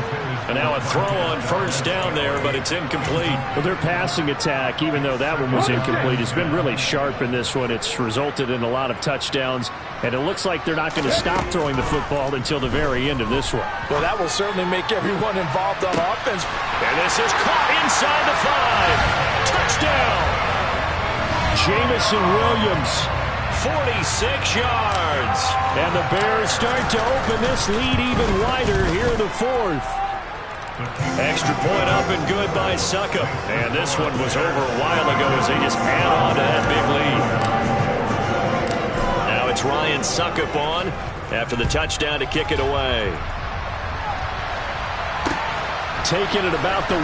And now a throw on first down there, but it's incomplete.
Well, their passing attack, even though that one was incomplete, has been really sharp in this one. It's resulted in a lot of touchdowns, and it looks like they're not going to stop throwing the football until the very end of this one.
Well, that will certainly make everyone involved on offense.
And this is caught inside the 5. Touchdown.
Jameson Williams,
46 yards.
And the Bears start to open this lead even wider here in the fourth.
Extra point up and good by Succop. And this one was over a while ago as they just add on to that big lead. Now it's Ryan Succop on after the touchdown to kick it away.
Taking it about the 1.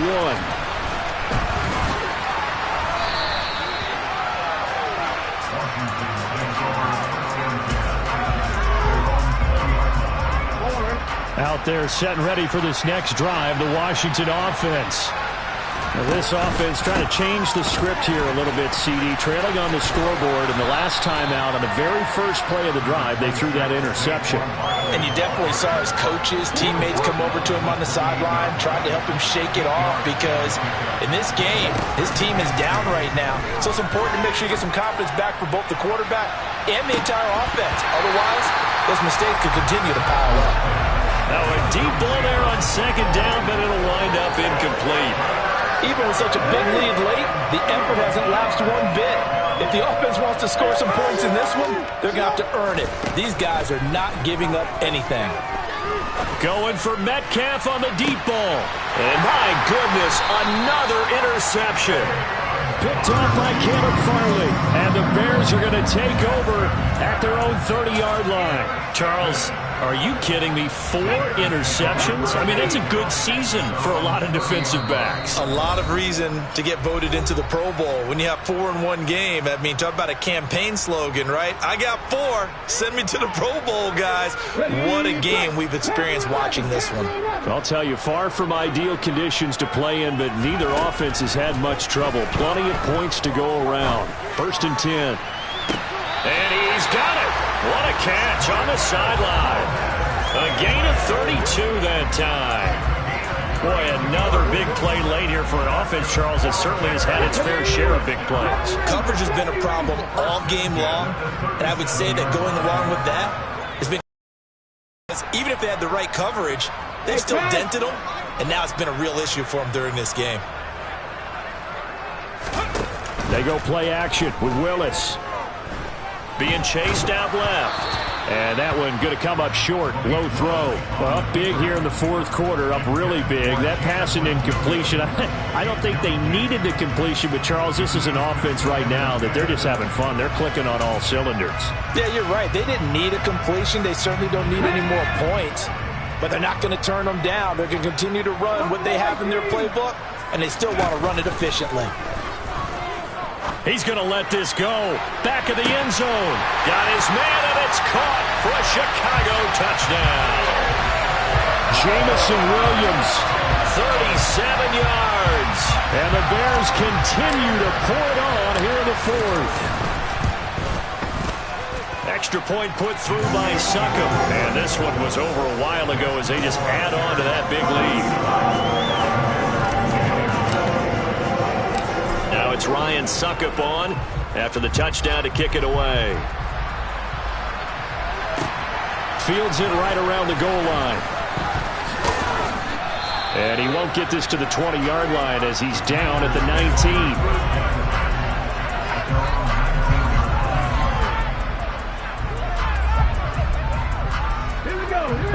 Out there set and ready for this next drive, the Washington offense. Now this offense trying to change the script here a little bit, CD. Trailing on the scoreboard, and the last time out on the very first play of the drive, they threw that interception.
And you definitely saw his coaches, teammates come over to him on the sideline, trying to help him shake it off because in this game, his team is down right now. So it's important to make sure you get some confidence back for both the quarterback and the entire offense. Otherwise, those mistakes could continue to pile up.
Now a deep ball there on second down, but it'll wind up incomplete.
Even with such a big lead late, the effort hasn't lapsed one bit. If the offense wants to score some points in this one, they're going to have to earn it. These guys are not giving up anything.
Going for Metcalf on the deep ball. And my goodness, another interception.
Picked off by Caleb Farley. And the Bears are going to take over at their own 30-yard line.
Charles, are you kidding me? 4 interceptions? I mean, that's a good season for a lot of defensive backs.
A lot of reason to get voted into the Pro Bowl. When you have 4 in one game, I mean, talk about a campaign slogan, right? I got 4. Send me to the Pro Bowl, guys. What a game we've experienced watching this one.
I'll tell you, far from ideal conditions to play in, but neither offense has had much trouble. Plenty of points to go around. 1st and 10.
And he's got it. What a catch on the sideline. A gain of 32 that time. Boy, another big play late here for an offense, Charles, that certainly has had its fair share of big plays.
Coverage has been a problem all game long, and I would say that going along with that has been even if they had the right coverage, they've still dented them, and now it's been a real issue for them during this game.
They go play action with Willis.
Being chased out left.
And that one going to come up short. Low throw. Well, up big here in the fourth quarter. Up really big. That pass and incompletion. I don't think they needed the completion, but, Charles, this is an offense right now that they're just having fun. They're clicking on all cylinders. Yeah, you're right. They didn't need a completion. They certainly don't need any more points. But they're not going to turn them down. They're going to continue to run what they have in their playbook, and they still want to run it efficiently. He's going to let this go. Back of the end zone. Got his man, and it's caught for a Chicago touchdown. Jamison Williams, 37 yards. And the Bears continue to pour it on here in the fourth. Extra point put through by Succop. And this one was over a while ago as they just add on to that big lead. Now it's Ryan Succop on after the touchdown to kick it away. Fields it right around the goal line. And he won't get this to the 20-yard line as he's down at the 19.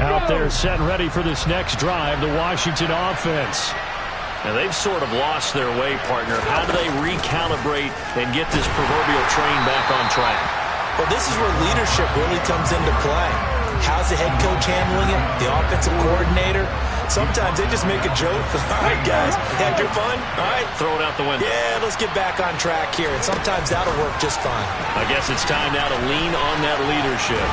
Out there set and ready for this next drive, the Washington offense. Now, they've sort of lost their way, partner. How do they recalibrate and get this proverbial train back on track? Well, this is where leadership really comes into play. How's the head coach handling it? The offensive coordinator? Sometimes they just make a joke. All right, guys, had your fun? All right. Throw it out the window. Yeah, let's get back on track here. And sometimes that'll work just fine. I guess it's time now to lean on that leadership.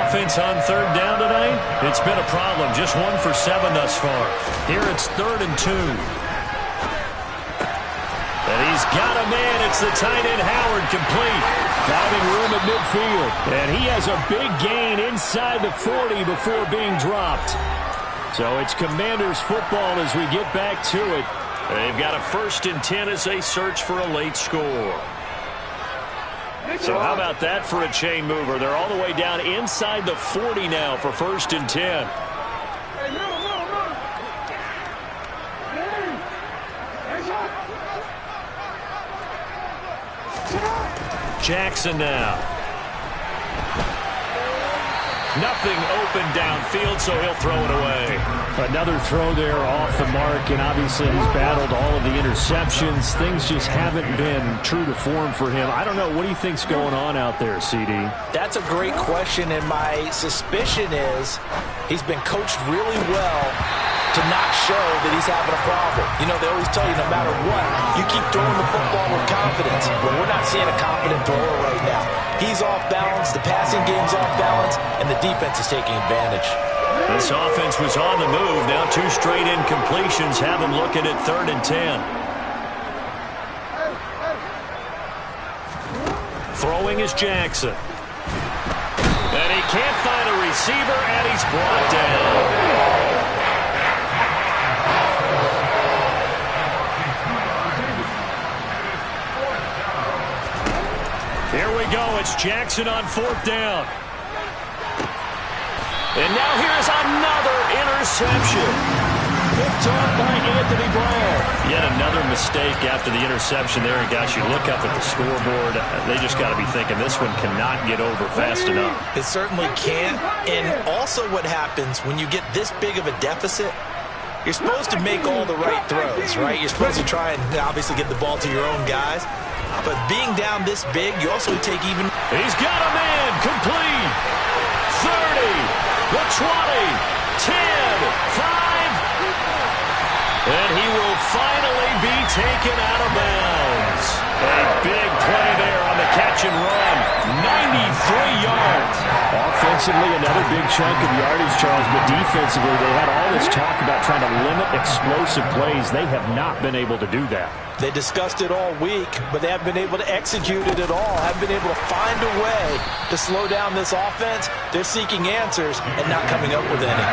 Offense on third down tonight. It's been a problem. Just 1 for 7 thus far. Here it's 3rd and 2. And he's got a man. It's the tight end Howard, complete. Finding room at midfield. And he has a big gain inside the 40 before being dropped. So it's Commanders football as we get back to it. They've got a 1st and 10 as they search for a late score. So how about that for a chain mover? They're all the way down inside the 40 now for 1st and 10. Jackson now. Nothing open downfield, so he'll throw it away. Another throw there off the mark, and obviously he's battled all of the interceptions. Things just haven't been true to form for him. I don't know. What do you think's going on out there, CD? That's a great question, and my suspicion is he's been coached really well to not show that he's having a problem. You know, they always tell you no matter what, you keep throwing the football with confidence. But we're not seeing a confident thrower right now. He's off balance, the passing game's off balance, and the defense is taking advantage. This offense was on the move. Now 2 straight incompletions have him looking at 3rd and 10. Throwing is Jackson. And he can't find a receiver, and he's brought down. Here we go. It's Jackson on 4th down. And now here's another interception. Picked off by Anthony Brown. Yet another mistake after the interception there. And, guys, you look up at the scoreboard. They just got to be thinking this one cannot get over fast enough. It certainly can't. And also what happens when you get this big of a deficit, you're supposed to make all the right throws, right? You're supposed to try and obviously get the ball to your own guys. But being down this big, you also take even... He's got a man, complete. 30, the 20, 10, 5. And he will finally be taken out of bounds. A big play there on the catch and run. 93 yards. Offensively, another big chunk of yardage, Charles, but defensively, they had all this talk about trying to limit explosive plays. They have not been able to do that. They discussed it all week, but they haven't been able to execute it at all. Haven't been able to find a way to slow down this offense. They're seeking answers and not coming up with any.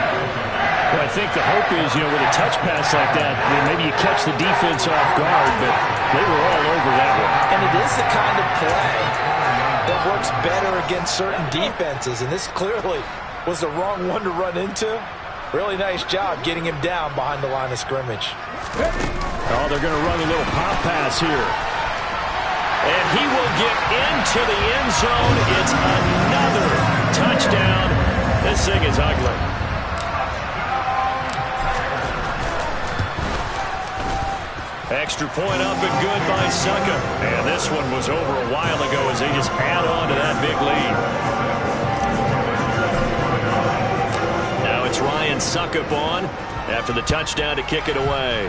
Well, I think the hope is, you know, with a touch pass like that, maybe you catch the defense off guard, but they were all over that one. And it is the kind of play that works better against certain defenses, and this clearly was the wrong one to run into.
Really nice job getting him down behind the line of scrimmage.
Oh, they're going to run a little pop pass here.
And he will get into the end zone. It's another touchdown. This thing is ugly. Extra point up and good by Succop. And this one was over a while ago as they just add on to that big lead. Now it's Ryan Succop on after the touchdown to kick it away.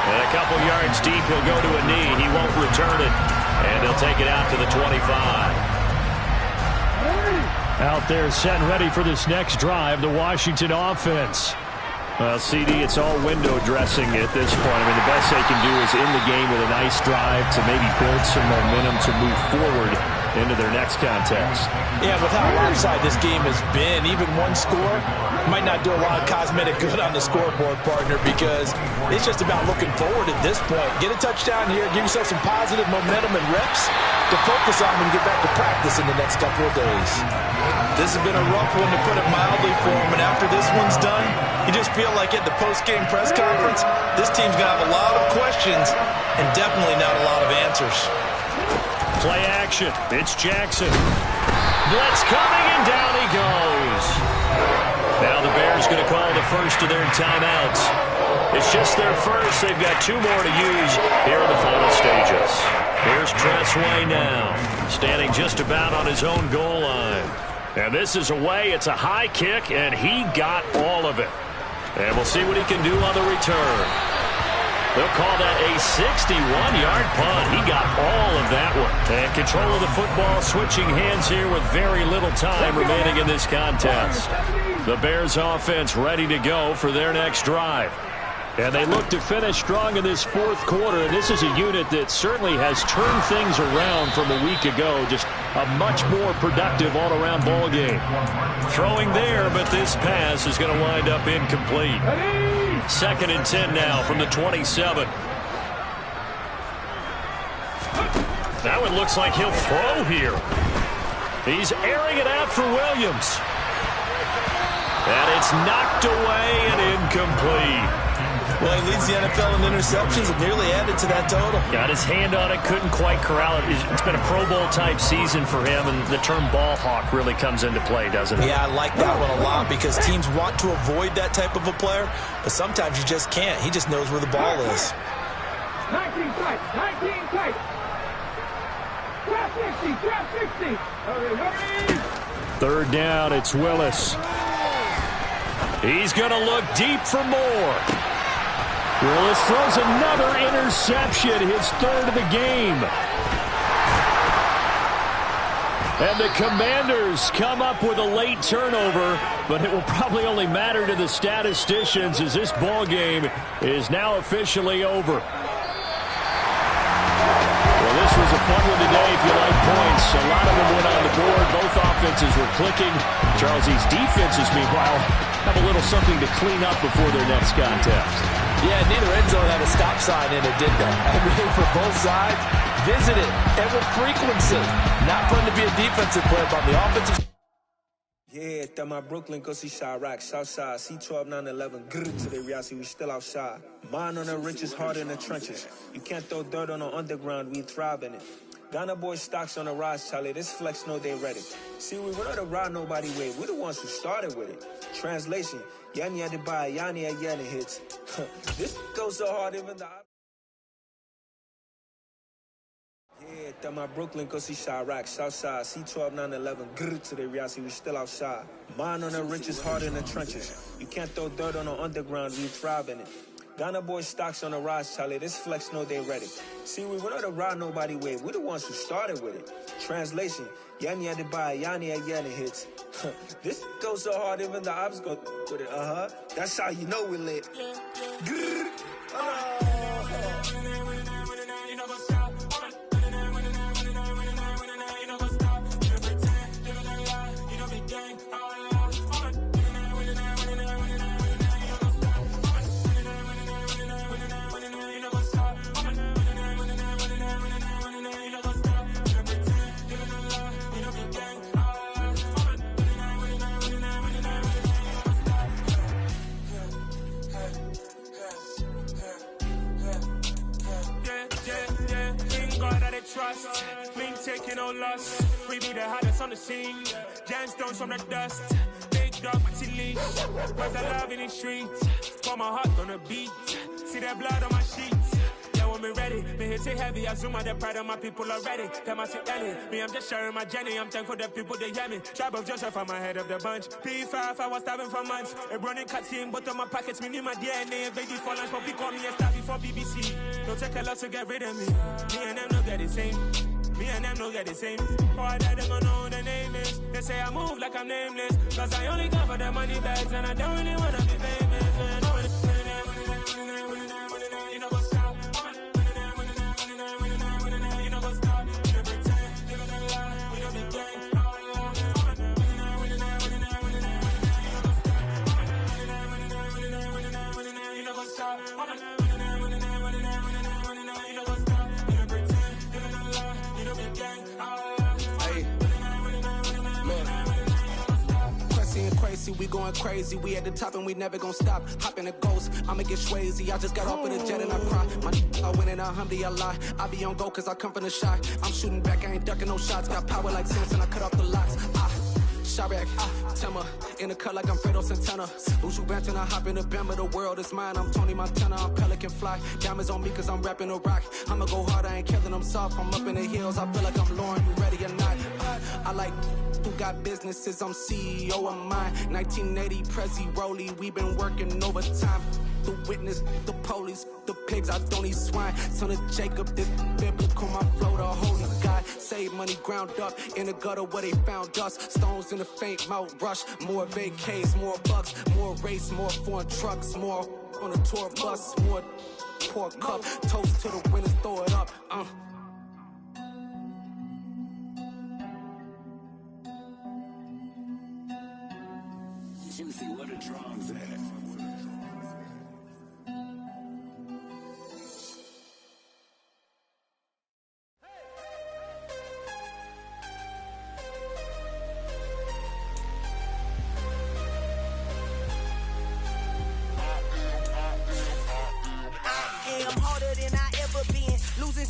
And a couple yards deep, he'll go to a knee. He won't return it. And he'll take it out to the 25.
Out there set and ready for this next drive, the Washington offense. Well, CD, it's all window dressing at this point. I mean, the best they can do is in the game with a nice drive to maybe build some momentum to move forward into their next contest.
Yeah, with how lopsided this game has been, even one score might not do a lot of cosmetic good on the scoreboard, partner, because it's just about looking forward at this point. Get a touchdown here, give yourself some positive momentum and reps to focus on when you get back to practice in the next couple of days. This has been a rough one, to put it mildly, for him, and after this one's done, you just feel like at the post-game press conference, this team's going to have a lot of questions and definitely not a lot of answers.
Play action. It's Jackson. Blitz coming, and down he goes. Now the Bears going to call the first of their timeouts. It's just their first. They've got 2 more to use here in the final stages. Here's Tress Way now, standing just about on his own goal line. And this is away. It's a high kick, and he got all of it. And we'll see what he can do on the return. They'll call that a 61-yard punt. He got all of that one. And control of the football switching hands here with very little time remaining in this contest. The Bears offense ready to go for their next drive. And they look to finish strong in this 4th quarter. And this is a unit that certainly has turned things around from a week ago. Just a much more productive all-around ball game. Throwing there, but this pass is going to wind up incomplete. 2nd and 10 now from the 27. That one looks like he'll throw here. He's airing it out for Williams. And it's knocked away and incomplete.
Well, he leads the NFL in interceptions and nearly added to that total.
Got his hand on it, couldn't quite corral it. It's been a Pro Bowl-type season for him, and the term ball hawk really comes into play, doesn't it?
Yeah, I like that one a lot because teams want to avoid that type of a player, but sometimes you just can't. He just knows where the ball is.
19 tight, 19 tight. Draft 60, draft 60. Hurry.
3rd down, it's Willis.
He's going to look deep for more.
Willis throws another interception, his 3rd of the game. And the Commanders come up with a late turnover, but it will probably only matter to the statisticians as this ball game is now officially over. Well, this was a fun one today if you like points. A lot of them went on the board. Both offenses were clicking. Charles, these defenses, meanwhile, have a little something to clean up before their next contest.
Yeah, neither end zone had a stop sign in it, did they? I mean, for both sides, visit it, and with frequency. Not fun to be a defensive player, but the offensive...
Yeah, that my Brooklyn, go see Chirac, Southside, C12, 911, grrr to the reality, we still outside. Mine on the riches, hard in the trenches. You can't throw dirt on the underground, we thrive in it. Ghana boys stocks on the rise, Charlie, this flex know they ready. See, we were not to ride nobody way, we the ones who started with it. Translation, Yanni had to buy, Yanni had Yanni hits. This goes so hard, even the... Yeah, that my Brooklyn, go see Chirac, Southside, C12, 911, grrr to the reality, we still outside. Mine on the riches, hard in the trenches. You can't throw dirt on the underground, we thrive in it. Ghana boys stocks on the rise, Charlie, this flex know they ready. See, we were not to ride nobody way, we the ones who started with it. Translation, Yanni had to buy, Yanni had Yanni hits. This goes so hard, even the ops go with it, That's how you know we lit. Grrr.
no loss. We be the hottest on the scene. Gemstones from the dust. Big dog, chili. Where's the love in the streets? Pour my heart on the beat. See that blood on my sheets. Yeah, when me ready, me hit it heavy. I zoom out the pride of my people already. Them I see Ellie. Me, I'm just sharing my journey. I'm thankful that people they hear me. Tribe of Joseph, I'm ahead of the bunch. P5, I was starving for months. A running cutscene, but on my pockets, me need my DNA. Baby for lunch, but pick on me and start before BBC. Don't take a lot to get rid of me. Me and them no get the same. Me and them no get the same. Oh, I died, they gon' know who the name is. They say I move like I'm nameless. Cause I only come for the money bags. And I don't really wanna be famous, man. You know what's up? You know what's up? You don't pretend, living a lie. We don't be gang. You know what's up?
We going crazy, we at the top and we never gon' stop. Hop in a ghost, I'ma get swayzy. I just got off of the jet and I cry. My I win in a Humvee, I lie. I be on go cause I come from the shot. I'm shooting back, I ain't ducking no shots. Got power like Samson, I cut off the locks. Chirac, Timmer, in the cut like I'm Fredo Santana. Uju Banton, I hop in the Bama, the world is mine. I'm Tony Montana, I'm Pelican Fly. Diamonds on me cause I'm rapping a rock. I'ma go hard, I ain't killing them soft. I'm up in the hills, I feel like I'm Lauren, you ready or not? I like who got businesses, I'm CEO of mine. 1980 Prezi Rolly, we been working overtime. The witness, the police, the pigs, I don't eat swine. Son of Jacob, this biblical, my flow, the holy God. Save money ground up in the gutter where they found us. Stones in the faint Mount Rush. More vacays, more bucks, more race, more foreign trucks, more on a tour bus, more pour cup. Toast to the winners, throw it up.
Juicy, what a drums at.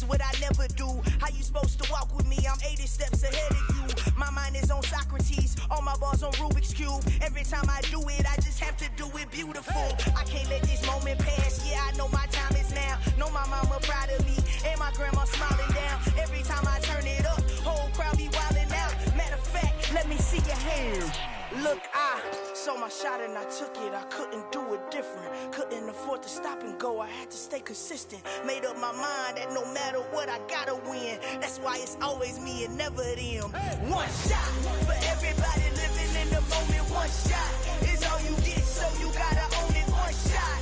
What I never do. How you supposed to walk with me? I'm 80 steps ahead of you. My mind is on Socrates, all my bars on Rubik's Cube. Every time I do it, I just have to do it beautiful. I can't let this moment pass. Yeah, I know my time is now. Know my mama proud of me, and my grandma smiling down. Every time I turn it up, whole crowd be wilding out. Matter of fact, let me see your hands. Look, I saw my shot and I took it. I couldn't do it different. Couldn't afford to stop and go. I had to stay consistent. Made up my mind that no matter what, I gotta win. That's why it's always me and never them. One shot for everybody living in the moment. One shot is all you get, so you gotta own it. One shot.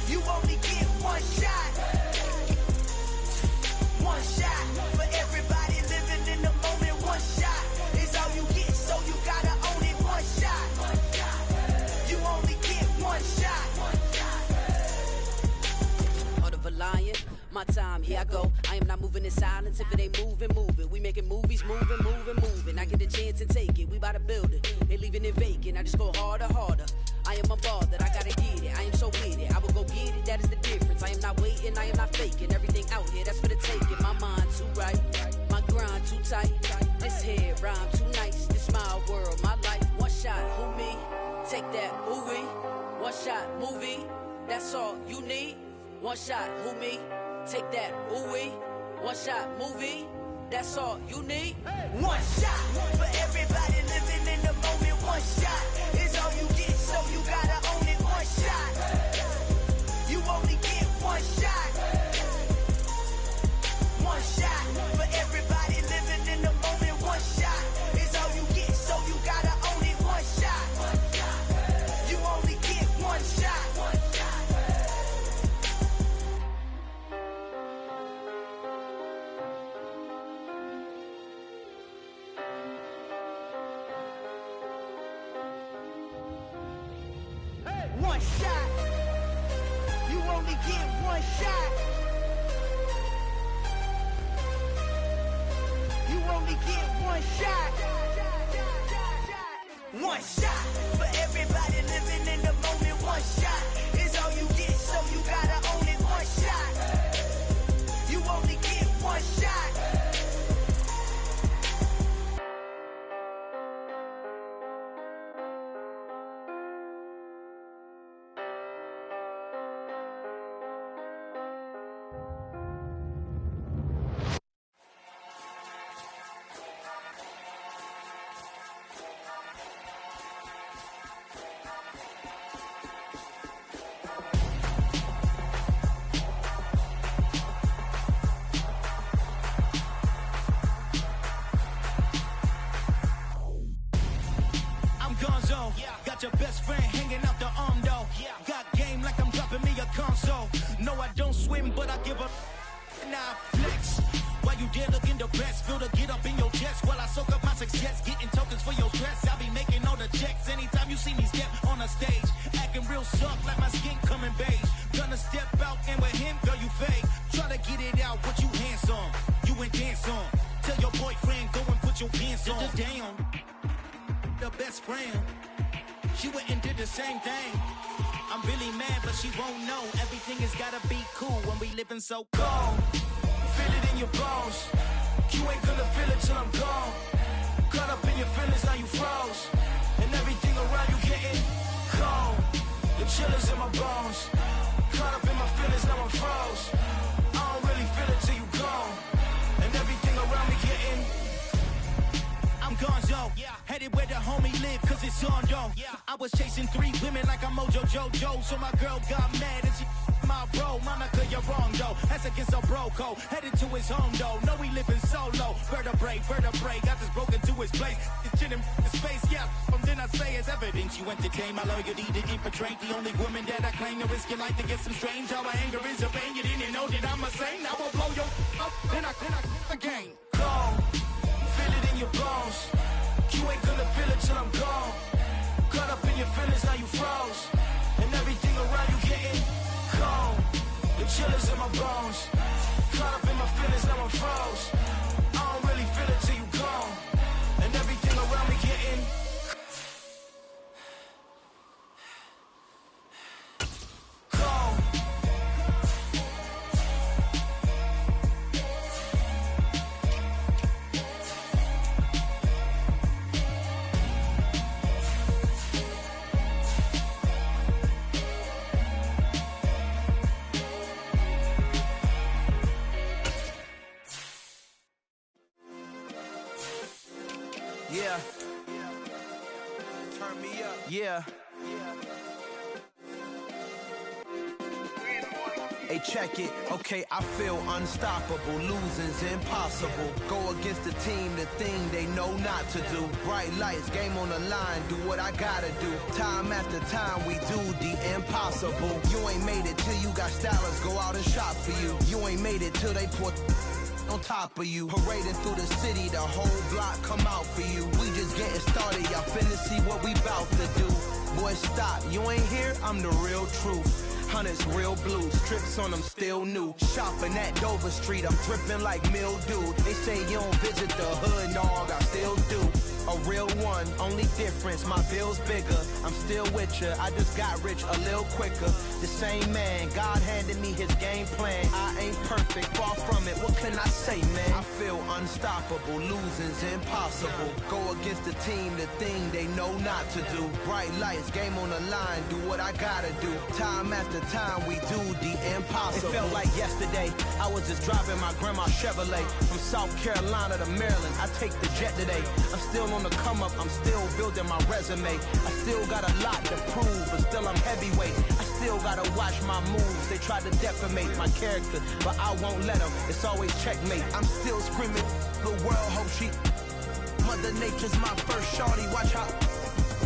You only get one shot. One shot for everybody living in the moment. One shot is all you get, so you gotta own it. One shot. You only get one shot.
Heart of a lion, my time, here I go. I am not moving in silence. If it ain't moving, move it. We making movies, moving. I get a chance and take it. We bout to build it. They leaving it vacant. I just go harder. I am a ball that I gotta get it. I am so with it. I will go get it. That is the difference. I am not waiting. I am not faking. Everything out here, that's for the taking. My mind too right. My grind too tight. This head rhyme too nice. This my world, my life. One shot, who me? Take that, ooh wee. One shot, movie. That's all you need. One shot, who me? Take that, ooh wee. One shot, movie. That's all you need.
One shot for everybody living in the moment. One shot is all you get, so you gotta own it. One shot. You only get one shot. One shot for everybody living in the moment. One shot is all you get, so you gotta own it. One shot. You only get one shot. One shot. You only get one shot. You only get one shot. One shot for everybody living in the moment. One shot is all you get, so you gotta own it. One shot. You only get one shot. swim, but I give up. Now flex. While you there looking the best, feel the get up in your chest while I soak up my success, getting tokens for your stress. I be making all the checks anytime you see me step on a stage, acting real soft like my skin coming beige. Gonna step out and with him, girl, you fake. Try to get it out, what you handsome, you ain't dance on. Tell your boyfriend, go and put your pants on. Down, the best friend, she went and did the same thing. I'm really mad, but she won't know. Everything has gotta be cool when we living so cold. Feel it in your bones. You ain't gonna feel it till I'm gone. Caught up in your feelings, now you froze. And everything around you getting cold. The chillers in my bones. Caught up in my feelings, now I'm froze. I don't really feel it till you gone. And everything around me getting I'm gonzo, headed where the homie live, cause it's on though. I was chasing 3 women like I'm Mojo Jojo, so my girl got mad and she my bro. Monica, you're wrong though, that's against a bro code. Headed to his home though, no we living solo. Vertebrae, I just broke into his place. It's chin in space, then I say it's evidence you entertain my loyalty to infiltrate. The only woman that I claim to risk your life to get some strange. How my anger is a pain, you didn't know that I'm a saint. I will blow your up, then I again. Go. Feel it in your bones. You ain't gonna feel it till I'm gone. Caught up in your feelings, now you froze. And everything around you getting cold. The chillers in my bones. Caught up in my feelings, now I'm froze. I don't really feel it till you gone. And everything around me getting cold. Yeah. Turn me up. Yeah. Hey, check it. Okay, I feel unstoppable. Losing's impossible. Go against the team, the thing they know not to do. Bright lights, game on the line, do what I gotta do. Time after time, we do the impossible. You ain't made it till you got stylists go out and shop for you. You ain't made it till they put on top of you. Parading through the city, the whole block come out for you. We just getting started, y'all finna see what we bout to do. Boy, stop, you ain't here, I'm the real truth. Hunters, real blue, strips on them still new. Shopping at Dover Street, I'm dripping like mildew. They say you don't visit the hood, dog, I still do. A real one, only difference, my bill's bigger. I'm still with ya, I just got rich a little quicker. The same man, God handed me his game plan. I ain't perfect, far from it, what can I say, man? I feel unstoppable, losing's impossible. Go against the team, the thing they know not to do. Bright lights, game on the line, do what I gotta do. Time after time, we do the impossible. It felt like yesterday, I was just driving my grandma's Chevrolet. From South Carolina to Maryland, I take the jet today. I'm still on the come up, I'm still building my resume. I still got a lot to prove, but still I'm heavyweight. I still gotta watch my moves. They try to defamate my character, but I won't let them. It's always checkmate. I'm still screaming, the world hope she. Mother Nature's my first shorty, watch how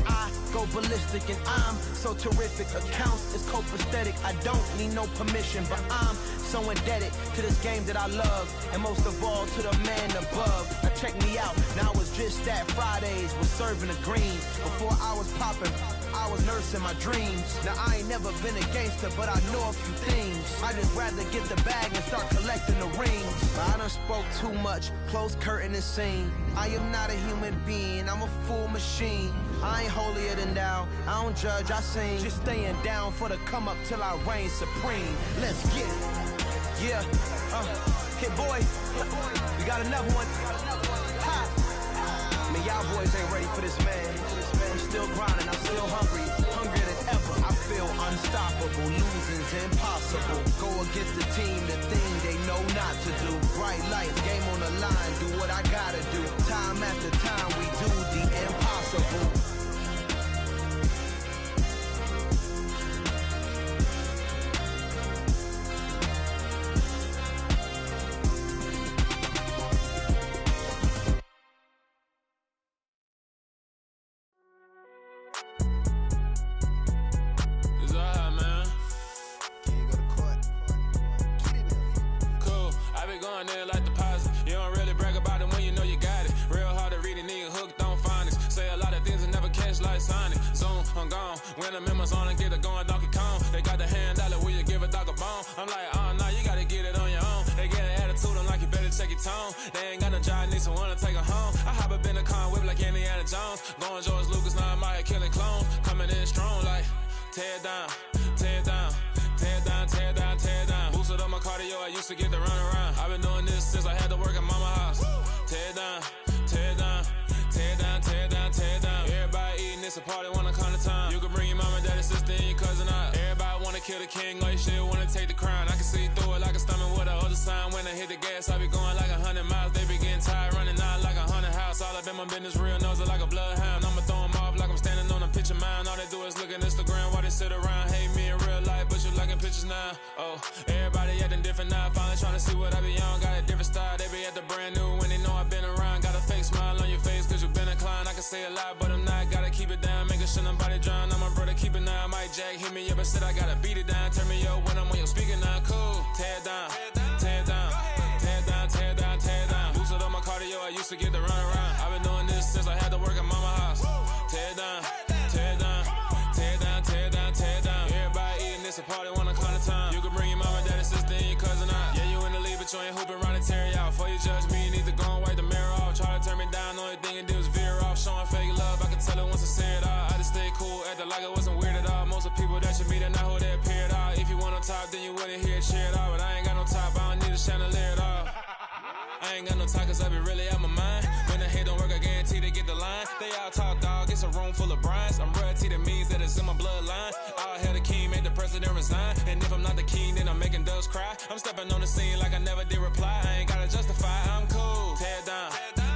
I go ballistic and I'm so terrific. Accounts is copacetic, I don't need no permission, but I'm so indebted to this game that I love, and most of all to the man above. Now check me out, now it's just that Fridays was serving the greens. Before I was popping, I was nursing my dreams. Now I ain't never been a gangster, but I know a few things. I just rather get the bag and start collecting the rings. But I done spoke too much, close curtain and scene. I am not a human being, I'm a full machine. I ain't holier than thou, I don't judge, I sing. Just staying down for the come up till I reign supreme. Let's get it. Yeah, hit boy, we got another one. Ha. Man, y'all boys ain't ready for this, man. I'm still grinding, I'm still hungry, hungrier than ever. I feel unstoppable, losing's impossible. Go against the team, the thing they know not to do. Bright lights, game on the line, do what I gotta do. Time after time, we do the impossible.
fun, they like deposit. You don't really brag about it when you know you got it. Real hard to read a nigga hooked on phonics. Say a lot of things and never catch like Sonic. Zoom, I'm gone. When the members on and get it going Donkey Kong. They got the hand dollar, will you give a dog a bone? I'm like, oh no, you gotta get it on your own. They get an attitude, I'm like, you better check your tone. They ain't got no job, need someone to take her home. I hop up in the car, whip like Indiana Jones. Going George Lucas, now I'm out here killing clones. Coming in strong like, tear down, tear down, tear down, tear down, tear down. Boosted up my cardio, I used to get to run around. I've been doing this since I had to work at mama house. Tear down, tear down, tear down, tear down, tear down. Everybody eating, it's a party, wanna come to time. You can bring your mama, daddy, sister, and your cousin out. Everybody wanna kill the king, or you shit wanna take the crown. I can see through it like a stomach with a other sign. When I hit the gas, I be going like 100 miles. They be getting tired, running out like 100 house. All up in my business, real nose like a bloodhound. I'ma throw 'em off like I'm standing on a picture mound. All they do is look at Instagram while they sit around. Hate me in real life, but you liking pictures now. Oh, everybody acting different now. Finally trying to see what I be on. Got a different style, they be at the brand new when they know I've been around. Got a fake smile on your face cause you been inclined. I can say a lot, but I'm not. Gotta keep it down, making sure nobody drown. I'm my brother, keep it now. Mike Jack hit me up and said I gotta beat it down. Turn me up when I'm on your speaker now. Cool, tear down, tear down, tear down, tear down, tear down. Boosted up my cardio, I used to get to run around. I've been doing this since I had to work at mama house. Tear down, tear down, tear down, tear down, tear down. Everybody eating, it's a party, wanna come to time. You can bring your mama, daddy, sister, and your cousin out. Yeah, you in the league, but you ain't hooping around and tear you out. Before you judge me, you need to go and wipe the mirror off. Try to turn me down, the only thing you do is veer off. Showing fake love, I can tell it once I say it all. I just stay cool, acting like it wasn't weird at all. Most of the people that you meet are not who they appear at all. If you want on top, then you wouldn't hear it cheer at all. But I ain't got no top, I don't need a chandelier at all. I ain't got no time cause I be really out my mind. When the hate don't work, I guarantee they get the line. They all talk dog, it's a room full of brinds. I'm royalty, that means that it's in my bloodline. All hail the king, made the president resign. And if I'm not the king, then I'm making doves cry. I'm stepping on the scene like I never did reply. I ain't gotta justify, I'm cool. Tear down,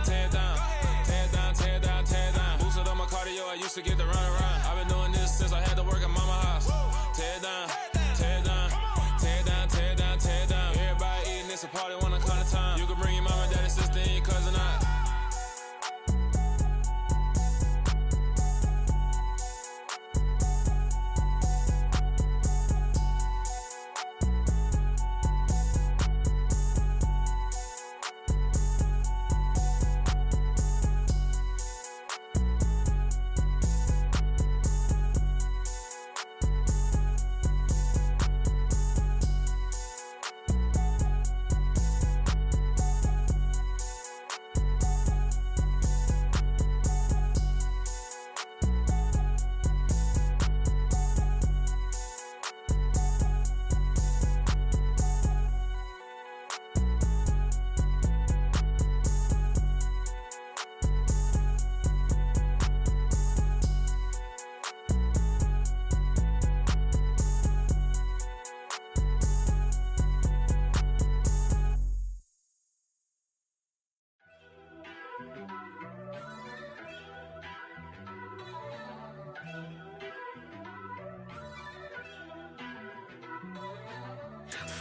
tear down, tear down, tear down, tear down. Boosted up my cardio, I used to get to run around. I've been doing this since I had to work at mama house. Tear down, tear down, tear down, tear down, tear down. Everybody eating, it's a party, wanna come to time. You can bring your mama, daddy, sister, and your cousin out.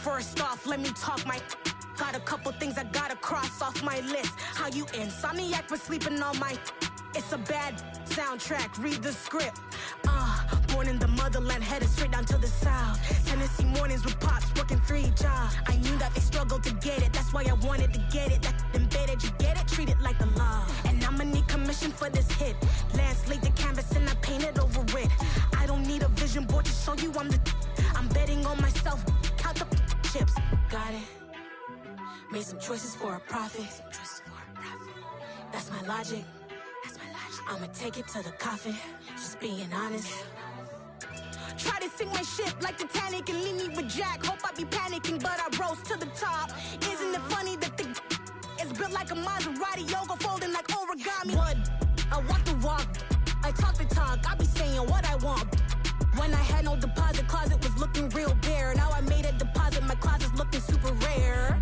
First off, let me talk my... Got a couple things I gotta cross off my list. How you insomniac for sleeping on my... It's a bad soundtrack, read the script. Born in the motherland, headed straight down to the south. Tennessee mornings with pops, working 3 jobs. I knew that they struggled to get it, that's why I wanted to get it. That embedded, you get it, treat it like the law. And I'ma need commission for this hit. Lance laid the canvas and I painted over it. I don't need a vision board to show you I'm the... I'm betting on myself, count the chips. Got it. Made some choices for a profit. That's my logic. I'ma take it to the coffin, just being honest. Try to sink my ship like Titanic and leave me with Jack. Hope I be panicking, but I rose to the top. Isn't it funny that the is built like a Maserati, yoga folding like origami? What? I walk the walk, I talk the talk, I be saying what I want. When I had no deposit, closet was looking real bare. Now I made a deposit, my closet's looking super rare.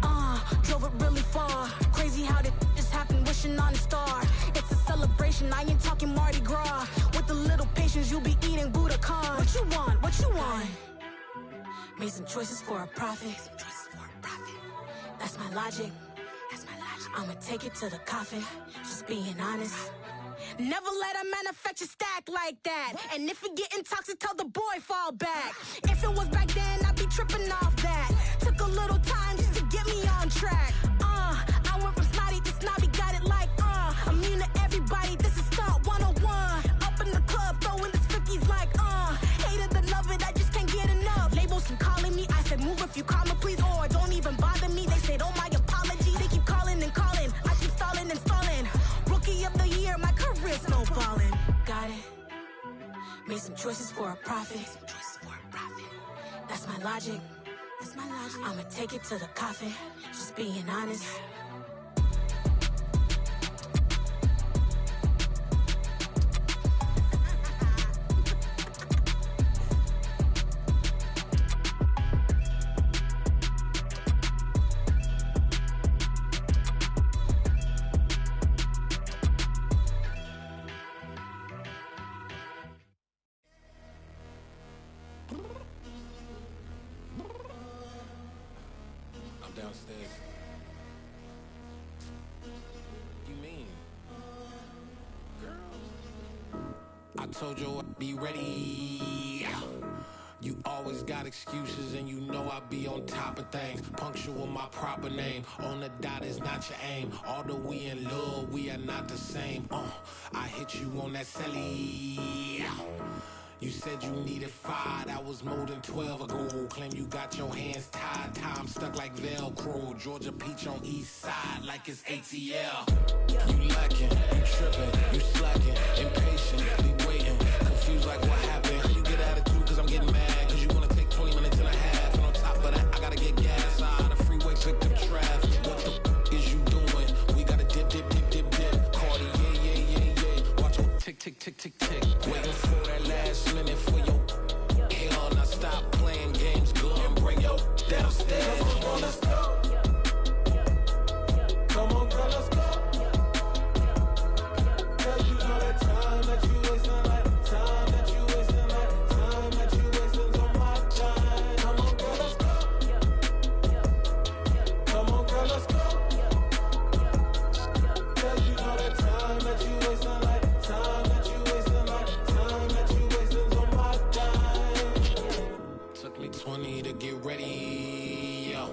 Drove it really far. Crazy how did just happen, wishing on a star. It's a celebration, I ain't talking Mardi Gras. With a little patience, you'll be eating Budokan. What you want? What you want? Made some choices for a profit. That's my logic. I'ma take it to the coffin, just being honest. Never let a manufacture stack like that. And if it getting toxic, tell the boy fall back. If it was back then, I'd be tripping off that. Took a little time just to get me on track. some choices for a profit. That's my logic. I'ma take it to the coffin. Just being honest.
Downstairs. You mean? Girl, I told you I'd be ready. You always got excuses and you know I be on top of things. Punctual my proper name. On the dot is not your aim. Although we in love, we are not the same. I hit you on that celly. You said you needed 5, that was more than 12 ago. Claim you got your hands tied, time stuck like Velcro. Georgia Peach on east side like it's ATL. You lacking, you tripping, you slacking, impatient, be waiting, confused like what happened. You get attitude cause I'm getting mad, cause you wanna take 20 minutes and a half. And on top of that, I gotta get gas out of the freeway, pick up traffic. What the is you doing? We gotta dip. Cardi, yeah. Watch your tick. Waiting for that last minute for your hell. Now stop playing games, go and bring your downstairs. Come on, let's go. Come on, girl, let's go. Girl, you know that time that you wasting, like time that you wasting, like time that you wasting on my time. Come on, girl, let's go. Come on, girl, let's go. Girl, you know that time that you wasting, like time that you wasting, like time that you wasting on my time. Took me 20 to get ready, yo.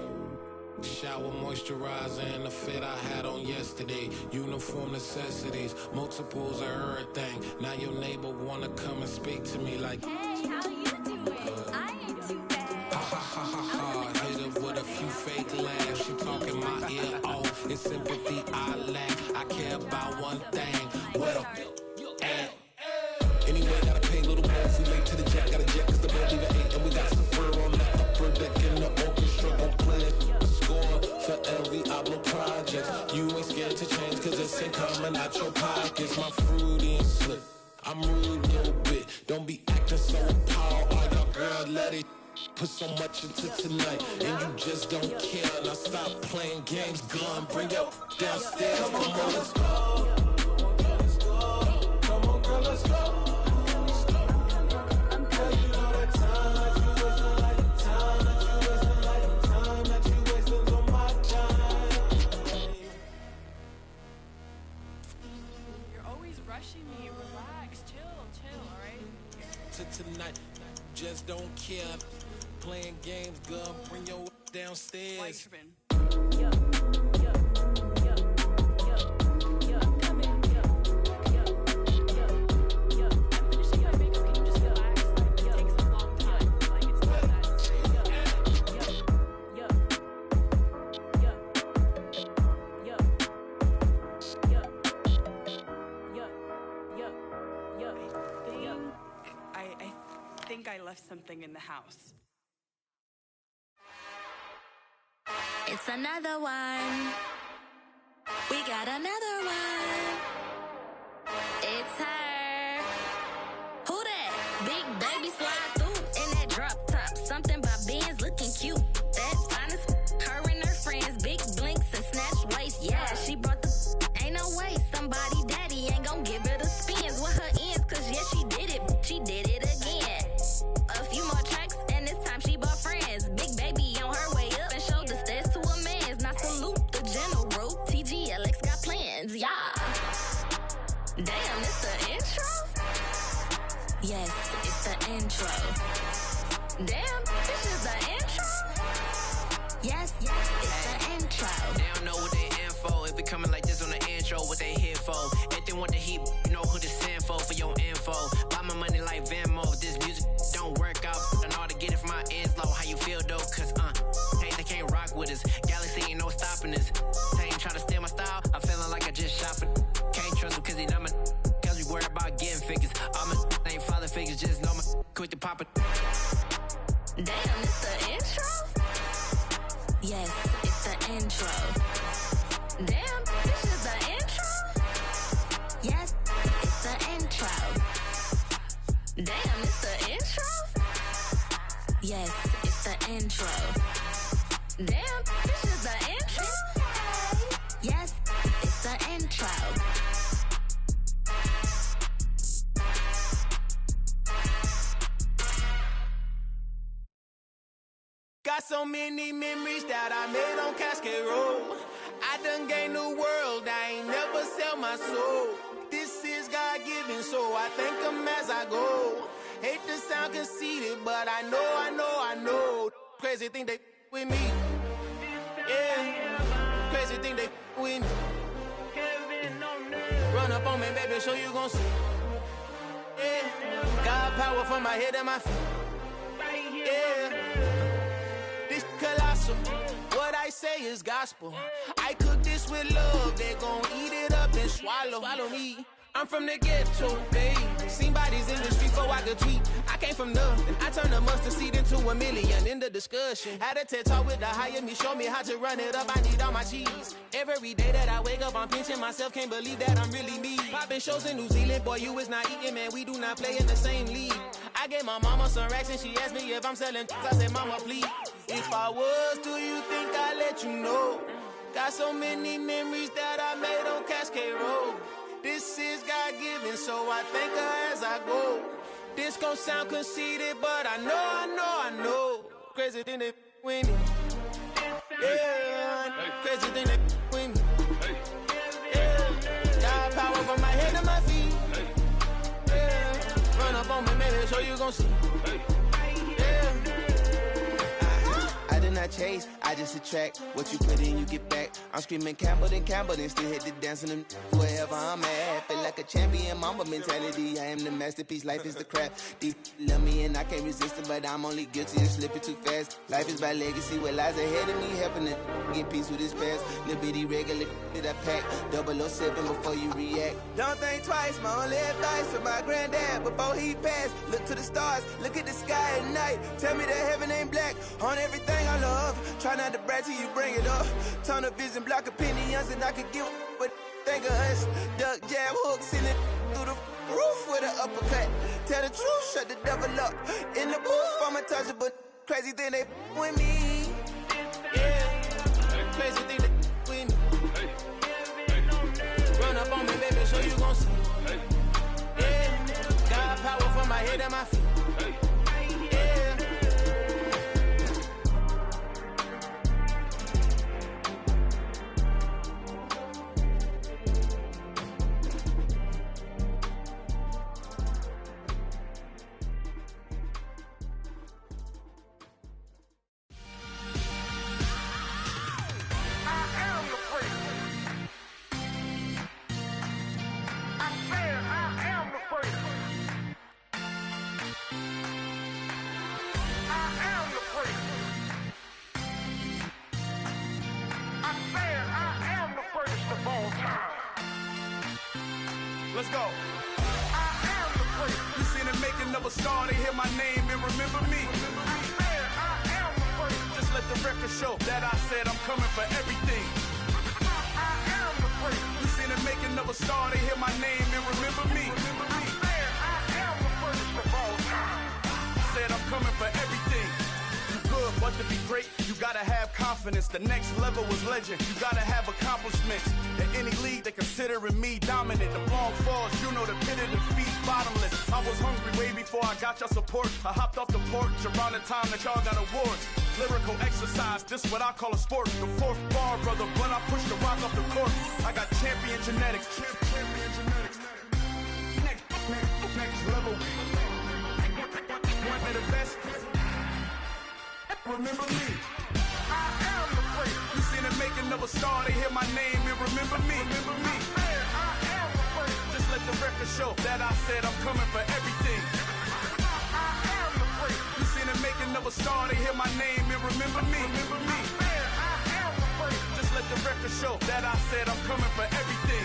Shower moisturizer and the fit I had on yesterday. Uniform necessities, multiples of everything. Now your neighbor wanna come and speak to me like,
Hey, how you doing? I ain't too bad.
ha. Hit her with a few fake laughs. She talking my ear off. It's sympathy I lack. I care about one thing. What up? Anyway, gotta pay a little more if we late to the jet. Gotta jet cause the boat leave at 8. And we got some fur on the upper deck in the orchestra. Gon' play a score for every Ablo project. You ain't scared to change cause it's ain't coming out your pockets. My fruity and slip. I'm rude a little bit. Don't be acting so appalled. All y'all girl, let it put so much into tonight. And you just don't care. Now stop playing games. Gun, bring your downstairs. Come on, let's go. Come on, girl, let's go.
Me, relax, chill, alright?
Tonight, just don't care. Playing games, girl, bring your downstairs.
White tripping. I left something in the house.
It's another one. We got another one. It's her. Who that? Big baby slide through in that drop top. Something by Benz looking cute. That's honest. Her and her friends, big blinks and snatch waist. Yeah, she brought the. Ain't no way somebody daddy ain't gon' give her the spins with her ends. Cause yeah, she did it. She did it again. A few more tracks, and this time she bought friends. Big baby on her way up and showed the stairs to a man's. Now salute the general. TGLX got plans, yeah. Damn, it's the intro? Yes, it's the intro. Damn, this is the intro? Yes, it's the intro.
They don't know what they in for. If we coming like this on the intro, what they here for? If they want the heat, you know who to send for your info. Buy my money like Venmo. If this music don't work out, I know how to get it from my ends low. How you feel though? Cause hey, they can't rock with us. Galaxy ain't no stopping us. They ain't trying to steal my style. I'm feeling like I just shot for. Can't trust him cause he not my. Cause we worried about getting figures. All my ain't father figures, just know
proper.
Damn, it's the intro? Yes, it's the intro. Damn, this is the intro? Yes, it's the intro. Damn, it's the intro? Yes, it's the intro. Damn, this is the intro? Yes, it's the intro.
Got so many memories that I made on Cascade Road. I done gained the world, I ain't never sell my soul. This is God-given, so I thank him as I go. Hate to sound conceited, but I know. Crazy thing they with me. Yeah, crazy thing they with me. Run up on me, baby, so you gon' see. Yeah, God power from my head and my feet. Yeah. This colossal, what I say is gospel. I cook this with love, they gon' eat it up and swallow me. I'm from the ghetto, babe. Seen bodies in the street before I could tweet. I came from nothing, I turned a mustard seed into $1 million in the discussion. Had a TED talk with the higher me, show me how to run it up, I need all my cheese. Every day that I wake up, I'm pinching myself, can't believe that I'm really me. Popping shows in New Zealand, boy, you is not eating, man, we do not play in the same league. I gave my mama some racks and she asked me if I'm selling. I said, mama, please. If I was, do you think I'd let you know? Got so many memories that I made on Cascade Road. This is God-given, so I thank her as I go. This gon' sound conceited, but I know. Crazy thing they with me. Yeah, crazy thing they with me. Yeah, God power from my head to my feet. Yeah, run up on me, baby, so you gon' see. I did not chase, I just attract. What you put in, you get back. I'm screaming Campbell, then still hit the dancing them wherever I'm at. Feel like a champion, mamba mentality. I am the masterpiece, life is the crap. These love me and I can't resist it, but I'm only guilty of slipping too fast. Life is my legacy, what lies ahead of me, helping to get peace with this past. Little bitty regular that I pack, 007 before you react. Don't think twice, my only advice for my granddad before he passed. Look to the stars, look at the sky at night. Tell me that heaven ain't black on everything I love. Try not to brag till you bring it up. Tunnel vision, block opinions, and I could give what think of us. Duck, jab, hooks in it through the roof with an uppercut. Tell the truth, shut the devil up. In the booth, I'm untouchable. Crazy thing they with me. Yeah, crazy thing they with me. Run up on me, baby, so you gon' see. Yeah, God power from my head and my feet. Let's go. I am the first. You seen the making of a star, they hear my name and remember me. I am the first. Just let the record show that I said I'm coming for everything. I am the first. You seen the making of a star, they hear my name and remember me. I am the first of all time. Said I'm coming for everything. Good, but to be great, you gotta have confidence. The next level was legend. You gotta have accomplishments. In any league, they considering me dominant. The long falls, you know the pit of defeat, bottomless. I was hungry way before I got your support. I hopped off the porch around the time that y'all got awards. Lyrical exercise, this what I call a sport. The fourth bar, brother, when I push the rock off the court. I got champion genetics. Champion genetics. Next level. One of the best. Remember me. I am the first. You seen the making of a star, they hear my name and remember me. Remember me. I am the first. Just let the record show that I said I'm coming for everything. I am the first. You seen the making of a star, they hear my name and remember me. Remember me. I am the first. Just let the record show that I said I'm coming for everything.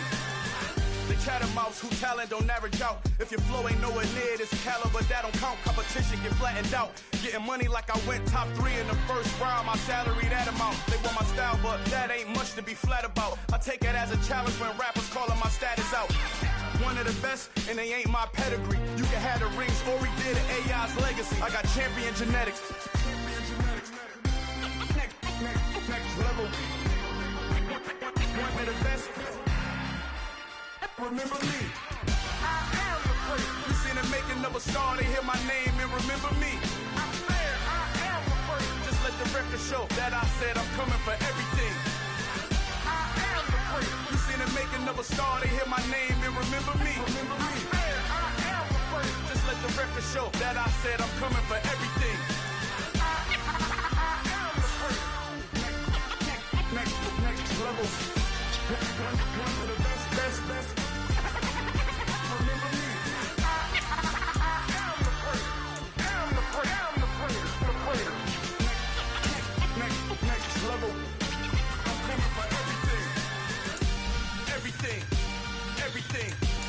They
chattermouths who talent don't average out. If your flow ain't nowhere near this caliber, that don't count. Competition get flattened out. Getting money like I went top 3 in the first round. My salary that amount. They want my style, but that ain't much to be flat about. I take it as a challenge when rappers calling my status out. One of the best, and they ain't my pedigree. You can have the rings, or we did it, AI's legacy. I got champion genetics. Next level. One of the best. Remember me. I am the first. You seen the making of a star, they hear my name and remember me. I'm there, I am the first. Just let the record show that I said I'm coming for everything. I am the first. You seen the making of a star, they hear my name and remember me. Remember me. I'm there, I am the first. Just let the record show that I said I'm coming for everything. I am the first. Next level. One of the best. Remember me. I am the first. I'm the greatest. Next level. I'm coming for everything.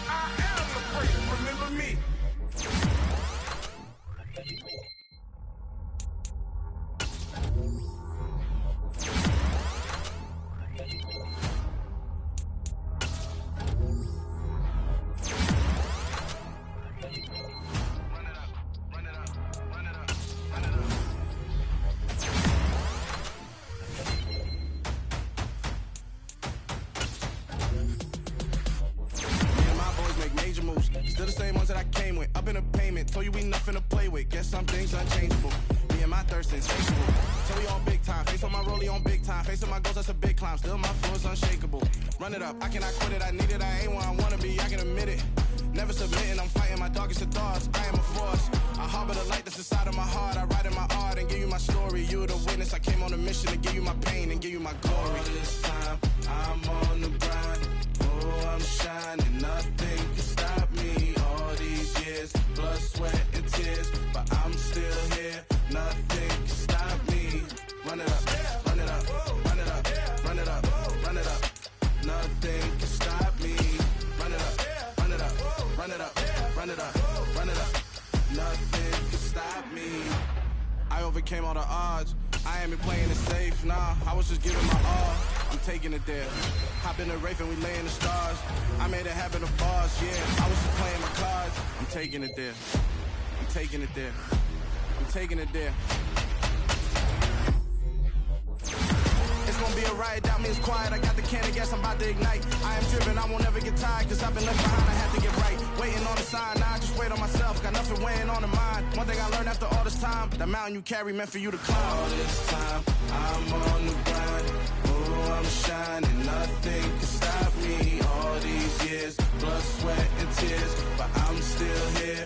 I am the greatest. Remember me. Still the same ones that I came with. Up in a payment, told you we nothing to play with. Guess some things unchangeable. Me and my thirst insatiable. So we on big time. Face on my rollie on big time. Face on my goals, that's a big climb. Still my flow is unshakable. Run it up, I cannot quit it. I need it, I ain't where I wanna be. I can admit it. Never submitting, I'm fighting my darkest of thoughts. I am a force. I harbor the light that's inside of my heart. I write in my art and give you my story. You the witness. I came on a mission to give you my pain and give you my glory. All this time, I'm on the grind. Oh, I'm shining. Nothing can stop me. All these years, blood, sweat, and tears. But I'm still here. Nothing can stop me. Run it up, run it up, run it up, run it up, run it up. Nothing can stop me. Run it up, run it up, run it up, run it up, run it up. Nothing can stop me. I overcame all the odds. I ain't been playing it safe, nah. I was just giving my all. I'm taking it there. Hop in the Wraith and we lay in the stars. I made it happen to bars, yeah. I was just playing my cards. I'm taking it there. I'm taking it there. I'm taking it there. It's gonna be a riot, doubt me, it's quiet. I got the can of gas, I'm about to ignite. I am driven, I won't ever get tired, cause I've been left behind, I had to get right. Waiting on the sign, now I just wait on myself. Got nothing weighing on the mind. One thing I learned after all this time, the mountain you carry meant for you to climb. All this time, I'm on the grind. Oh, I'm shining, nothing can stop me. All these years, blood, sweat, and tears. But I'm still here,